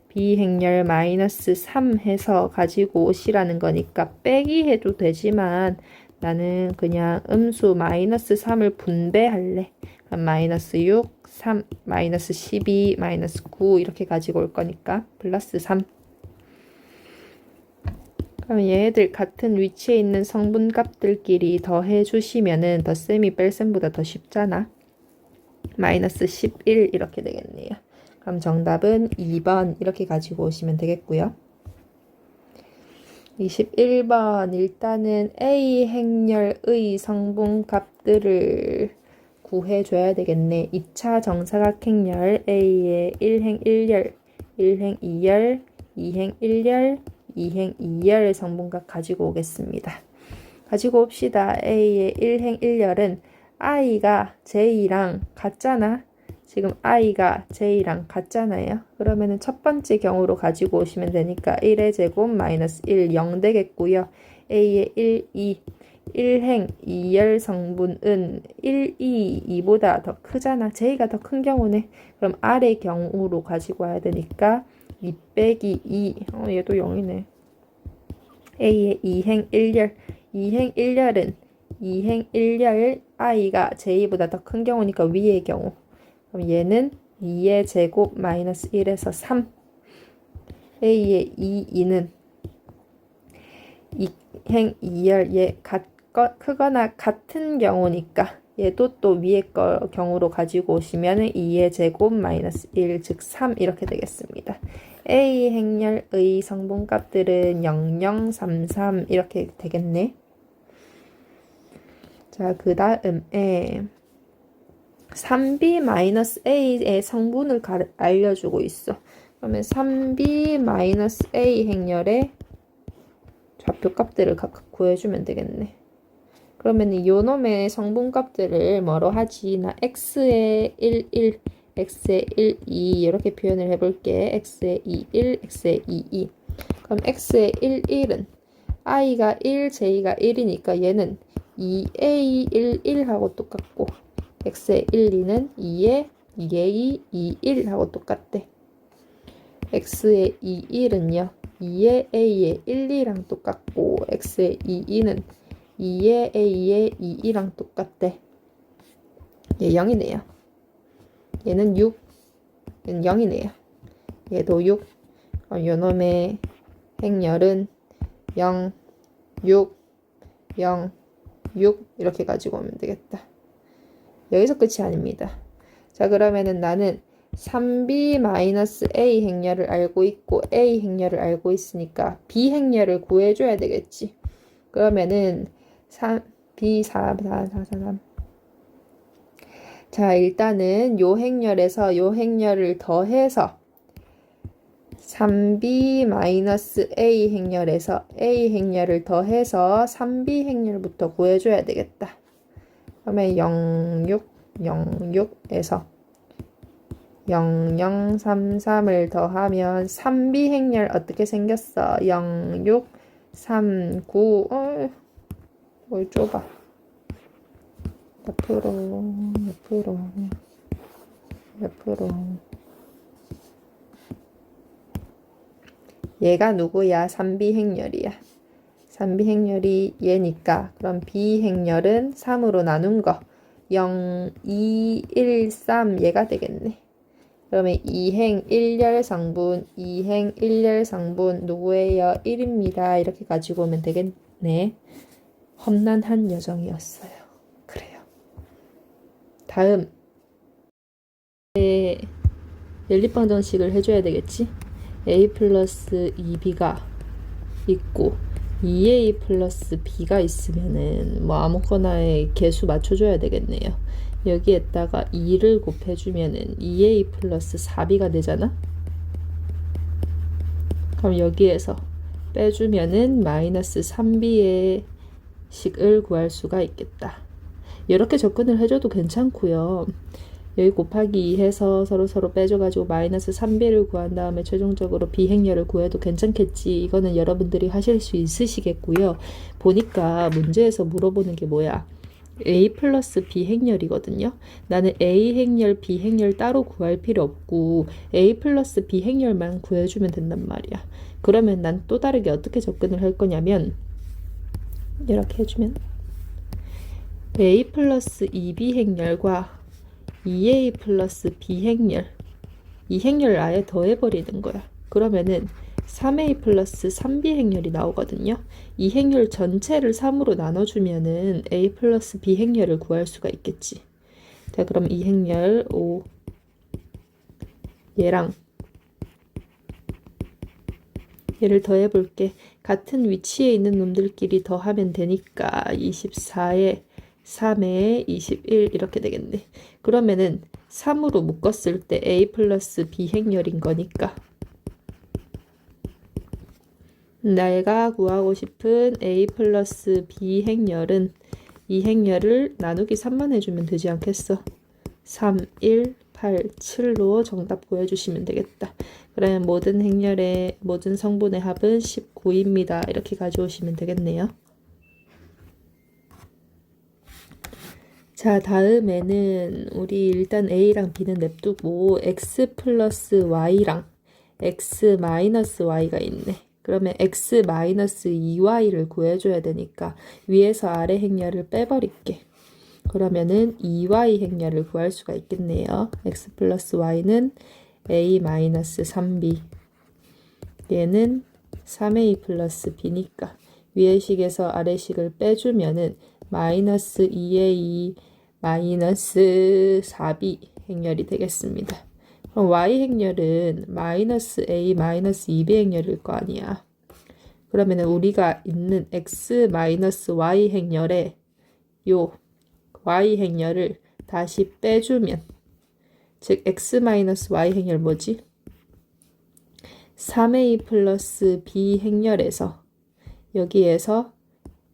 B 행렬 마이너스 3 해서 가지고 오시라는 거니까 빼기 해도 되지만 나는 그냥 음수 마이너스 3을 분배할래. 마이너스 6, 3, 마이너스 12, 마이너스 9 이렇게 가지고 올 거니까 플러스 3. 그럼 얘네들 같은 위치에 있는 성분 값들끼리 더해 주시면은 덧셈이 뺄셈보다 더 쉽잖아. 마이너스 11 이렇게 되겠네요. 그럼 정답은 2번 이렇게 가지고 오시면 되겠고요. 21번 일단은 A 행렬의 성분값들을 구해줘야 되겠네. 2차 정사각행렬 A의 1행 1열, 1행 2열, 2행 1열, 2행 2열 성분값 가지고 오겠습니다. 가지고 옵시다. A의 1행 1열은 I가 J랑 같잖아. 지금 I가 J랑 같잖아요. 그러면은 첫 번째 경우로 가지고 오시면 되니까 1의 제곱 마이너스 1, 0 되겠고요. A의 1, 2, 1행 2열 성분은 1, 2, 2보다 더 크잖아. J가 더 큰 경우네. 그럼 R의 경우로 가지고 와야 되니까 2 빼기 2. 얘도 0이네. A의 2행 1열. 2행 1열은 2행 1열 I가 J보다 더 큰 경우니까 위의 경우. 그럼 얘는 2의 제곱 마이너스 1에서 3. A의 2는 2행 2열 얘 크거나 같은 경우니까 얘도 또 위의 경우로 가지고 오시면 2의 제곱 마이너스 1, 즉 3 이렇게 되겠습니다. A 행렬의 성분값들은 0, 0, 3, 3 이렇게 되겠네. 자, 그 다음에 3b-a의 성분을 알려주고 있어. 그러면 3b-a 행렬의 좌표값들을 각각 구해주면 되겠네. 그러면 요 놈의 성분값들을 뭐로 하지? 나 x의 1, 1, x의 1, 2 이렇게 표현을 해볼게. x의 2, 1, x의 2, 2. 그럼 x의 1, 1은 i가 1, j가 1이니까 얘는 2a 1, 1하고 똑같고 x의 1, 2는 2에 2a 2, 1하고 똑같대. x의 2, 1은요 2의 a의 1, 2랑 똑같고 x의 2, 2는 2의 a의 2, 2랑 똑같대. 얘 0이네요. 얘는 6. 얘는 0이네요. 얘도 6. 요놈의 행렬은 0, 6, 0, 6 이렇게 가지고 오면 되겠다. 여기서 끝이 아닙니다. 자, 그러면은 나는 3b-a 행렬을 알고 있고 a 행렬을 알고 있으니까 b 행렬을 구해줘야 되겠지. 그러면은 3b 4, 4, 4, 4, 3. 자, 일단은 요 행렬에서 요 행렬을 더해서 3b-a 행렬에서 a 행렬을 더해서 3b 행렬부터 구해줘야 되겠다. 그러면 0, 6, 0, 6에서 0, 0, 3, 3을 더하면 3b 행렬 어떻게 생겼어? 0, 6, 3, 9. 뭘 좁아. 옆으로. 얘가 누구야? 3b 행렬이야. 3b 행렬이 얘니까 그럼 b 행렬은 3으로 나눈 거 0, 2, 1, 3 얘가 되겠네. 그러면 2행 1열 성분 2행 1열 성분 누구예요? 1입니다. 이렇게 가지고 오면 되겠네. 험난한 여정이었어요. 그래요. 다음 연립방정식을 해줘야 되겠지. a 플러스 2b가 있고 2a 플러스 b가 있으면은 뭐 아무거나의 개수 맞춰줘야 되겠네요. 여기에다가 2를 곱해주면은 2a 플러스 4b가 되잖아. 그럼 여기에서 빼주면은 마이너스 3b의 식을 구할 수가 있겠다. 이렇게 접근을 해줘도 괜찮고요. 여기 곱하기 2 해서 서로 빼줘가지고 마이너스 3b를 구한 다음에 최종적으로 비행렬을 구해도 괜찮겠지. 이거는 여러분들이 하실 수 있으시겠고요. 보니까 문제에서 물어보는 게 뭐야? a 플러스 b행렬이거든요. 나는 a 행렬, b 행렬 따로 구할 필요 없고 a 플러스 b 행렬만 구해주면 된단 말이야. 그러면 난 또 다르게 어떻게 접근을 할 거냐면 이렇게 해주면 a 플러스 2b 행렬과 2a 플러스 b행렬 이 행렬을 아예 더해버리는 거야. 그러면은 3a 플러스 3b 행렬이 나오거든요. 이 행렬 전체를 3으로 나눠주면은 a 플러스 b 행렬을 구할 수가 있겠지. 자, 그럼 이 행렬 5 얘랑 얘를 더해볼게. 같은 위치에 있는 놈들끼리 더하면 되니까 24에 3에 21 이렇게 되겠네. 그러면은 3으로 묶었을 때 a 플러스 b 행렬인 거니까 내가 구하고 싶은 a 플러스 b 행렬은 이 행렬을 나누기 3만 해주면 되지 않겠어? 3, 1, 8, 7로 정답 구해주시면 되겠다. 그러면 모든 행렬의 모든 성분의 합은 19입니다. 이렇게 가져오시면 되겠네요. 자, 다음에는 우리 일단 A랑 B는 냅두고 X 플러스 Y랑 X 마이너스 Y가 있네. 그러면 X 마이너스 2Y를 구해줘야 되니까 위에서 아래 행렬을 빼버릴게. 그러면은 2Y 행렬을 구할 수가 있겠네요. X 플러스 Y는 A 마이너스 3B. 얘는 3A 플러스 B니까 위의 식에서 아래 식을 빼주면은 마이너스 2A 마이너스 4B 행렬이 되겠습니다. 그럼 Y 행렬은 마이너스 A 마이너스 2B 행렬일 거 아니야. 그러면 우리가 있는 X 마이너스 Y 행렬에 요 Y 행렬을 다시 빼주면 즉 X 마이너스 Y 행렬 뭐지? 3A 플러스 B 행렬에서 여기에서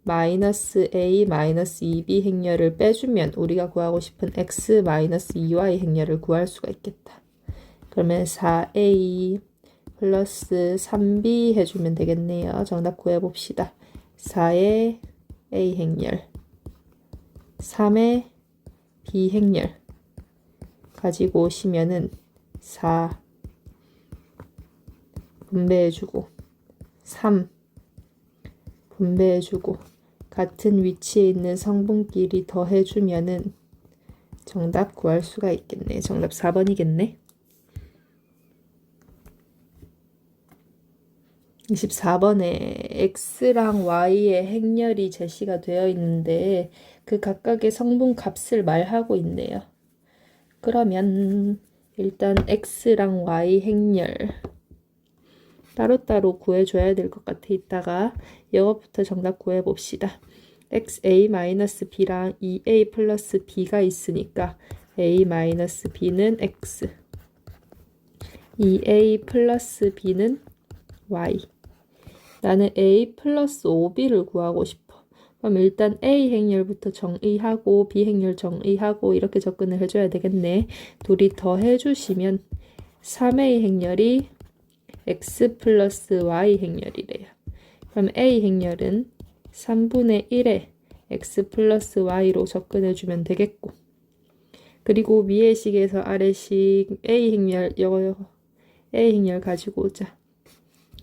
마이너스 A 마이너스 2B 행렬을 빼주면 우리가 구하고 싶은 X 마이너스 2Y 행렬을 구할 수가 있겠다. 그러면 4A 플러스 3B 해주면 되겠네요. 정답 구해봅시다. 4의 A 행렬 3의 B 행렬 가지고 오시면은 4 분배해주고 3 분배해주고 같은 위치에 있는 성분끼리 더해주면은 정답 구할 수가 있겠네. 정답 4번이겠네. 24번에 X랑 Y의 행렬이 제시가 되어 있는데 그 각각의 성분 값을 말하고 있네요. 그러면 일단 X랑 Y 행렬 따로따로 구해줘야 될 것 같아. 이따가 이것부터 정답 구해봅시다. XA-B랑 2A 플러스 B가 있으니까 A-B는 X 2A 플러스 B는 Y 나는 A 플러스 5B를 구하고 싶어. 그럼 일단 A 행렬부터 정의하고 B 행렬 정의하고 이렇게 접근을 해줘야 되겠네. 둘이 더 해주시면 3A 행렬이 X 플러스 Y 행렬이래요. 그럼 A 행렬은 3분의 1에 X 플러스 Y로 접근해주면 되겠고 그리고 위의 식에서 아래식 A 행렬 가지고 오자.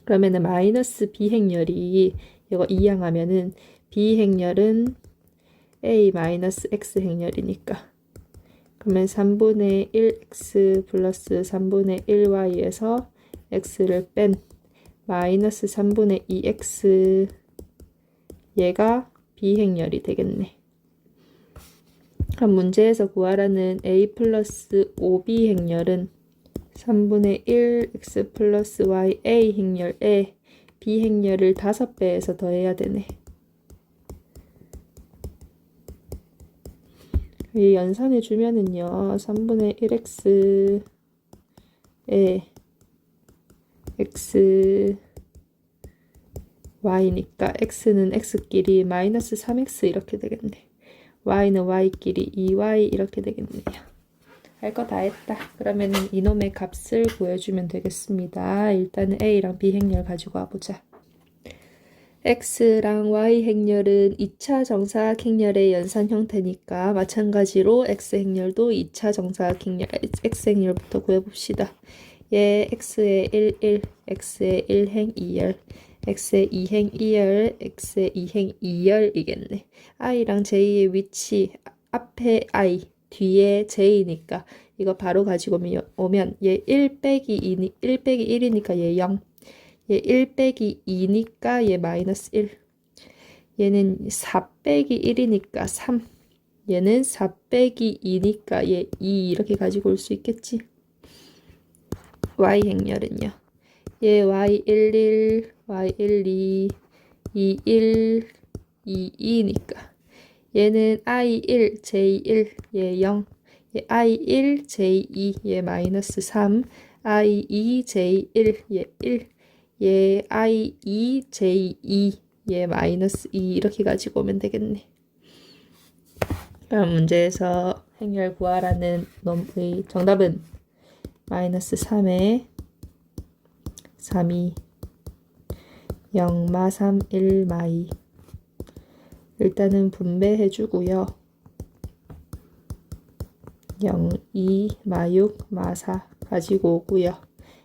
그러면은 마이너스 B 행렬이 이거 이항하면은 B 행렬은 A 마이너스 X 행렬이니까 그러면 3분의 1X 플러스 3분의 1Y에서 X를 뺀 마이너스 3분의 2X 얘가 B 행렬이 되겠네. 그럼 문제에서 구하라는 A 플러스 5B 행렬은 3분의 1 X 플러스 Y A 행렬에 B 행렬을 5배에서 더해야 되네. 이 연산해 주면은요. 3분의 1X에 X Y니까 X는 X끼리 마이너스 3X 이렇게 되겠네. Y는 Y끼리 2Y 이렇게 되겠네요. 할 거 다 했다. 그러면 이놈의 값을 구해주면 되겠습니다. 일단은 A랑 B 행렬 가지고 와보자. X랑 Y 행렬은 2차 정사각 행렬의 연산 형태니까 마찬가지로 X 행렬도 2차 정사각 행렬, X 행렬부터 구해봅시다. 얘 X의 1, 1, X의 1행 2열, X의 2행 2열, X의 2행 2열이겠네. I랑 J의 위치, 앞에 I, 뒤에 J니까 이거 바로 가지고 오면 얘 1 빼기 1이니까 얘 0, 얘 1 빼기 2니까 얘 마이너스 1, 얘는 4 빼기 1이니까 3, 얘는 4 빼기 2니까 얘 2 이렇게 가지고 올 수 있겠지. y 행렬은요. 얘 y11, y12, 21, 22니까 얘는 i1, j1, 얘 0, 얘 i1, j2, 얘 마이너스 3, i2, j1, 얘 1, 얘 i2, j2, 얘 마이너스 2 이렇게 가지고 오면 되겠네. 그럼 문제에서 행렬 구하라는 놈의 정답은 마이너스 3에 3이 0, 마 3, 1, 마 2 일단은 분배해 주고요. 0, 2, 마 6, 마 4 가지고 오고요.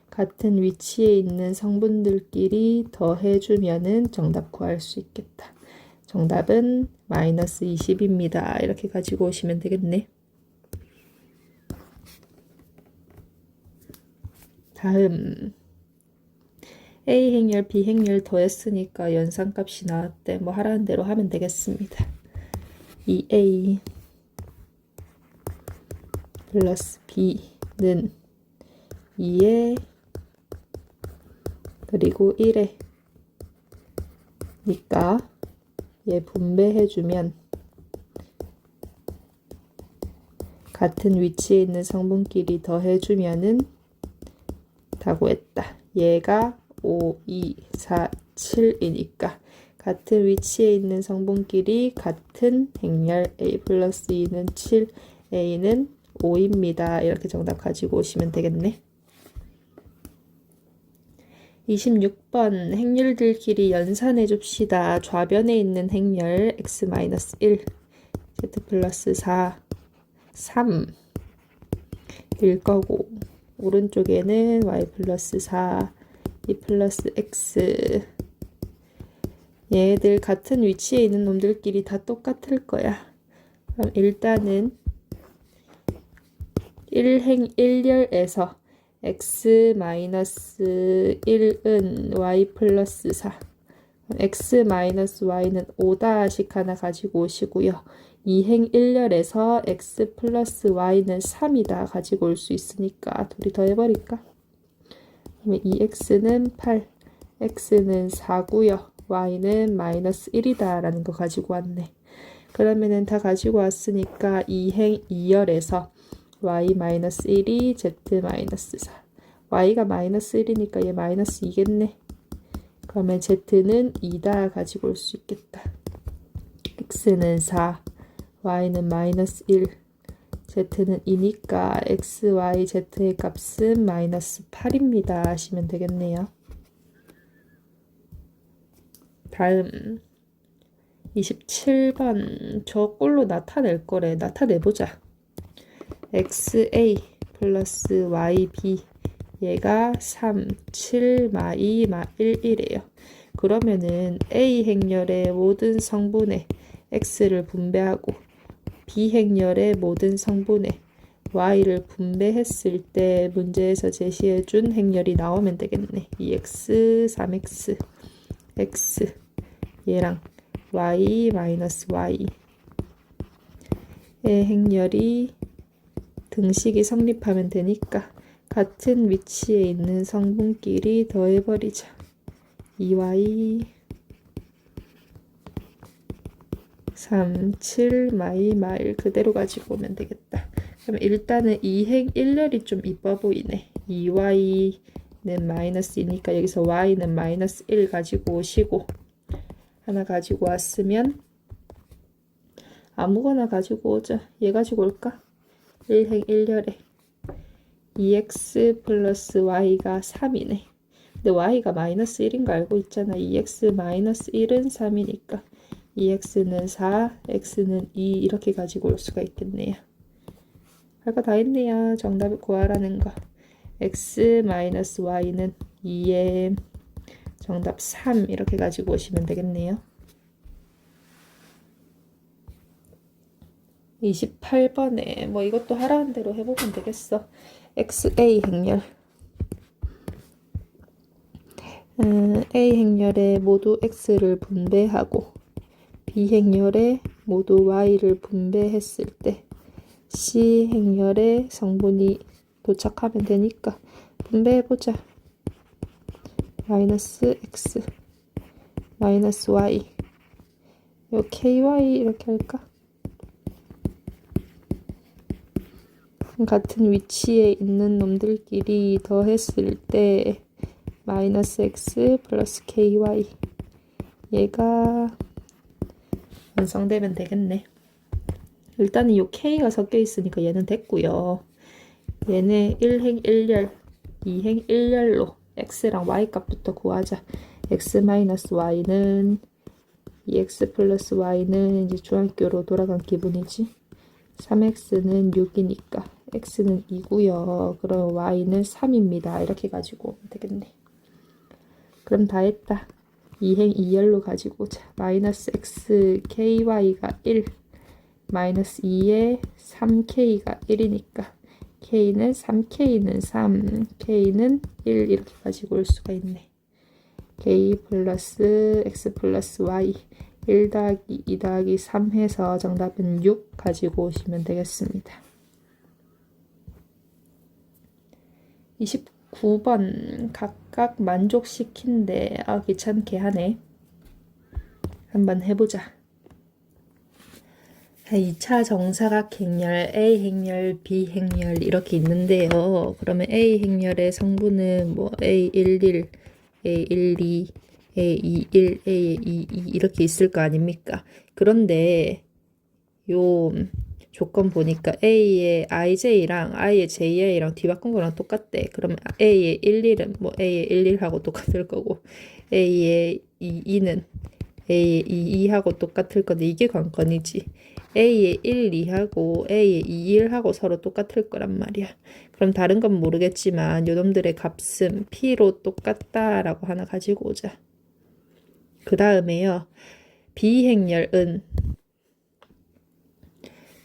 같은 위치에 있는 성분들끼리 더해주면은 정답 구할 수 있겠다. 정답은 마이너스 20입니다. 이렇게 가지고 오시면 되겠네. 다음 A 행렬, B 행렬 더했으니까 연산값이 나왔대. 뭐 하라는 대로 하면 되겠습니다. 2A 플러스 B는 2에 그리고 1에 니까 얘 분배해주면 같은 위치에 있는 성분끼리 더해주면은 다 구했다. 얘가 5, 2, 4, 7이니까 같은 위치에 있는 성분끼리 같은 행렬 A 플러스 2는 7, A는 5입니다. 이렇게 정답 가지고 오시면 되겠네. 26번 행렬들끼리 연산해 줍시다. 좌변에 있는 행렬 x-1, z 플러스 4, 3 일 거고 오른쪽에는 y 플러스 4, 2 플러스 x 얘들 같은 위치에 있는 놈들끼리 다 똑같을 거야. 그럼 일단은 1열에서 x-1은 y 플러스 4 x-y는 5' 하나 가지고 오시고요. 2행 1열에서 x 플러스 y는 3이다 가지고 올 수 있으니까 둘이 더해버릴까? 그러면 2x는 8, x는 4고요. y는 마이너스 1이다 라는 거 가지고 왔네. 그러면은 다 가지고 왔으니까 2행 2열에서 y 마이너스 1이 z 마이너스 4 y가 마이너스 1이니까 얘 마이너스 2겠네. 그러면 z는 2다 가지고 올 수 있겠다. x는 4 y는 마이너스 1 z는 2니까 x, y, z의 값은 마이너스 8입니다 하시면 되겠네요. 다음 27번 저 꼴로 나타낼 거래. 나타내보자. xa 플러스 yb 얘가 3, 7, 마 2, 마 1, 1이에요. 그러면은 A 행렬의 모든 성분에 x를 분배하고 B 행렬의 모든 성분에 y를 분배했을 때 문제에서 제시해준 행렬이 나오면 되겠네. 2x, 3x, x 얘랑 y 마이너스 y의 행렬이 등식이 성립하면 되니까 같은 위치에 있는 성분끼리 더해버리자. 2y 3, 7, 마일 그대로 가지고 오면 되겠다. 그럼 일단은 2행 1열이 좀 이뻐 보이네. 2y는 마이너스 2니까 여기서 y는 마이너스 1 가지고 오시고 하나 가지고 왔으면 아무거나 가지고 오자. 얘 가지고 올까? 1행 1열에 2x 플러스 y가 3이네. 근데 y가 마이너스 1인 거 알고 있잖아. 2x 마이너스 1은 3이니까 2x는 4, x는 2 이렇게 가지고 올 수가 있겠네요. 할 거 다 했네요. 정답을 구하라는 거. x 마이너스 y는 2에 정답 3 이렇게 가지고 오시면 되겠네요. 28번에 뭐 이것도 하라는 대로 해보면 되겠어. xa 행렬 A 행렬에 모두 x를 분배하고 B 행렬에 모두 y를 분배했을 때 C 행렬의 성분이 도착하면 되니까 분배해보자. 마이너스 x 마이너스 y 요 ky 이렇게 할까? 같은 위치에 있는 놈들끼리 더했을 때 마이너스 x 플러스 ky 얘가 완성되면 되겠네. 일단은 요 k가 섞여 있으니까 얘는 됐고요. 얘네 1행 1열 2행 1열로 x랑 y 값부터 구하자. x 마이너스 y는 2x 플러스 y는 이제 중학교로 돌아간 기분이지. 3x는 6이니까 x는 2고요. 그럼 y는 3입니다. 이렇게 가지고 오면 되겠네. 그럼 다 했다. 2행 2열로 가지고 오자. 마이너스 x ky가 1 마이너스 2에 3k가 1이니까 k는 3k는 3 k는 1 이렇게 가지고 올 수가 있네. k 플러스 x 플러스 y 1 더하기 2 더하기 3 해서 정답은 6 가지고 오시면 되겠습니다. 29번 각각 만족시킨대. 귀찮게 하네. 한번 해보자. 2차 정사각행렬 A행렬, B행렬 이렇게 있는데요. 그러면 A행렬의 성분은 뭐 A11, A12, A21, A22 이렇게 있을 거 아닙니까? 그런데 요 조건 보니까 A의 IJ랑 I의 JI랑 뒤바꾼 거랑 똑같대. 그러면 A의 11은 뭐 A의 11하고 똑같을 거고 A의 22는 A의 22하고 똑같을 건데 이게 관건이지. A의 1, 2하고 A의 2, 1하고 서로 똑같을 거란 말이야. 그럼 다른 건 모르겠지만 요놈들의 값은 P로 똑같다라고 하나 가지고 오자. 그 다음에요.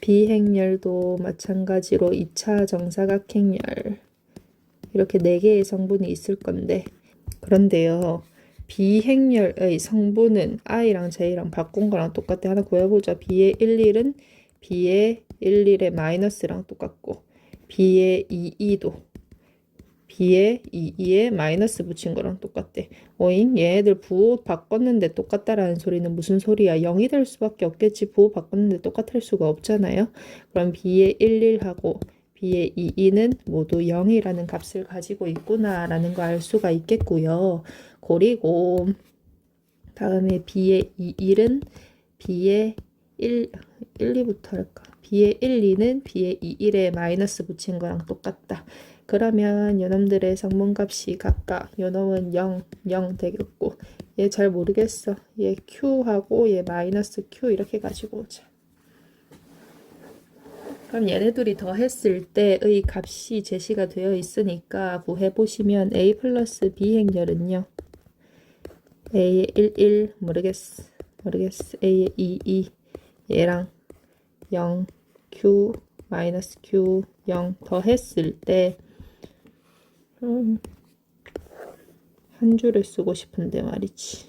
B행렬도 마찬가지로 2차 정사각행렬 이렇게 4개의 성분이 있을 건데 그런데요. B행렬의 성분은 I랑 J랑 바꾼 거랑 똑같아. 하나 구해보자. B의 11은 B의 11의 마이너스랑 똑같고 B의 22도 B의 22에 마이너스 붙인 거랑 똑같대. 어잉? 얘네들 부호 바꿨는데 똑같다라는 소리는 무슨 소리야? 0이 될 수밖에 없겠지. 부호 바꿨는데 똑같을 수가 없잖아요. 그럼 B의 11하고 B의 22는 모두 0이라는 값을 가지고 있구나라는 거 알 수가 있겠고요. 그리고 다음에 B의 21은 B의 1, 2부터 할까? B의 1, 2는 B의 2, 1에 마이너스 붙인 거랑 똑같다. 그러면 요놈들의 성분값이 각각 요놈은 0, 0 되겠고 얘 잘 모르겠어. 얘 Q하고 얘 마이너스 Q 이렇게 가지고 오자. 그럼 얘네들이 더했을 때의 값이 제시가 되어 있으니까 구해보시면 A 플러스 B 행렬은요. A의 1, 1 모르겠어. A의 2, 2 얘랑 0 Q 마이너스 Q 0 더했을 때 한 줄을 쓰고 싶은데 말이지.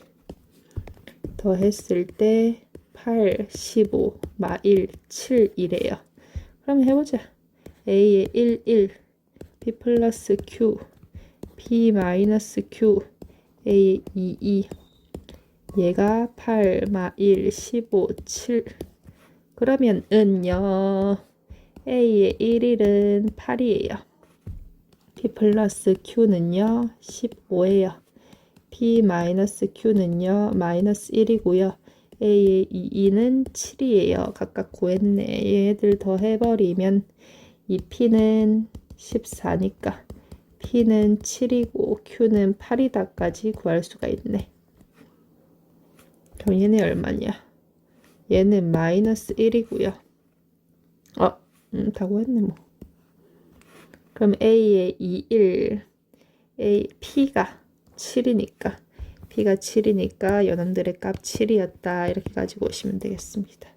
더했을 때 8, 15, 마 1, 7 이래요. 그럼 해보자. A의 1, 1, P 플러스 Q, P 마이너스 Q, A의 2, 2, 얘가 8, 마 1, 15, 7. 그러면 은요, A의 1일은 8이에요. P 플러스 Q는요, 15예요. P 마이너스 Q는요, 마이너스 1이고요. A의 2는 7이에요. 각각 구했네. 얘들 더해버리면 이 P는 14니까 P는 7이고 Q는 8이다까지 구할 수가 있네. 그럼 얘네 얼마냐? 얘는 마이너스 1이고요. 다 구했네 뭐. 그럼 A의 21, P가 7이니까 P가 7이니까 요놈들의 값 7이었다. 이렇게 가지고 오시면 되겠습니다.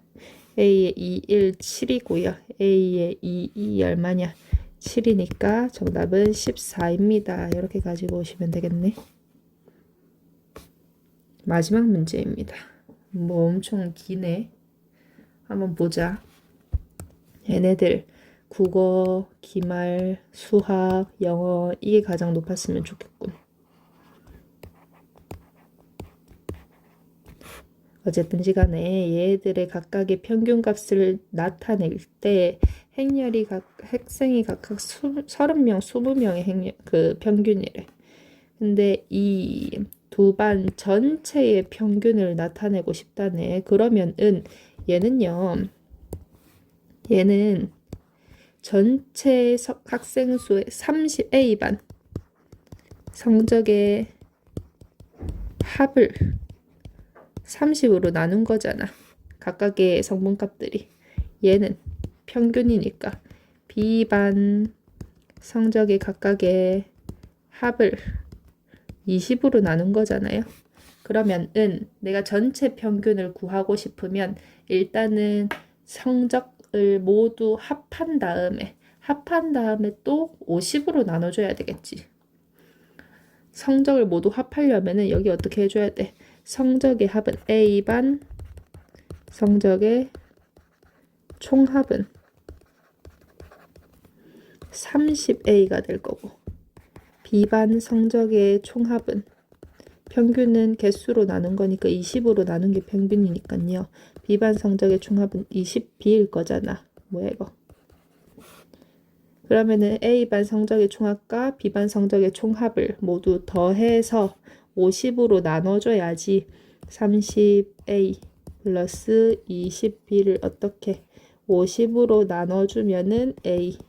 A의 21, 7이고요. A의 22 얼마냐? 7이니까 정답은 14입니다. 이렇게 가지고 오시면 되겠네. 마지막 문제입니다. 뭐 엄청 기네. 한번 보자. 얘네들 국어, 기말, 수학, 영어 이게 가장 높았으면 좋겠군. 어쨌든지 간에 얘들의 각각의 평균값을 나타낼 때 학생이 각각 30명, 20명의 그 평균이래. 근데 이 두 반 전체의 평균을 나타내고 싶다네. 그러면은 얘는 전체 학생 수의 30A반 성적의 합을 30으로 나눈 거잖아. 각각의 성분값들이. 얘는 평균이니까 B반 성적의 각각의 합을 20으로 나눈 거잖아요. 그러면은 내가 전체 평균을 구하고 싶으면 일단은 성적을 모두 합한 다음에 또 50으로 나눠줘야 되겠지. 성적을 모두 합하려면은 여기 어떻게 해줘야 돼? 성적의 합은 A반 성적의 총합은 30A가 될 거고 B반 성적의 총합은 평균은 개수로 나눈 거니까 20으로 나눈 게 평균이니까요. B반 성적의 총합은 20B일 거잖아. 뭐야 이거? 그러면은 A반 성적의 총합과 B반 성적의 총합을 모두 더해서 50으로 나눠줘야지 30A 플러스 20B를 어떻게 50으로 나눠주면은 A,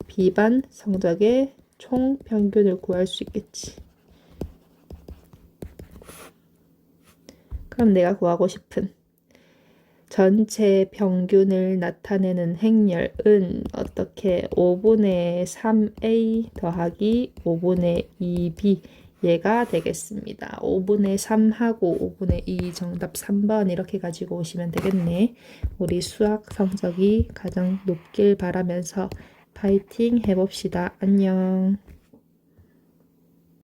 B반 성적의 총 평균을 구할 수 있겠지. 그럼 내가 구하고 싶은 전체 평균을 나타내는 행렬은 어떻게 5분의 3A 더하기 5분의 2B 얘가 되겠습니다. 5분의 3하고 5분의 2 정답 3번 이렇게 가지고 오시면 되겠네. 우리 수학 성적이 가장 높길 바라면서 파이팅 해봅시다. 안녕.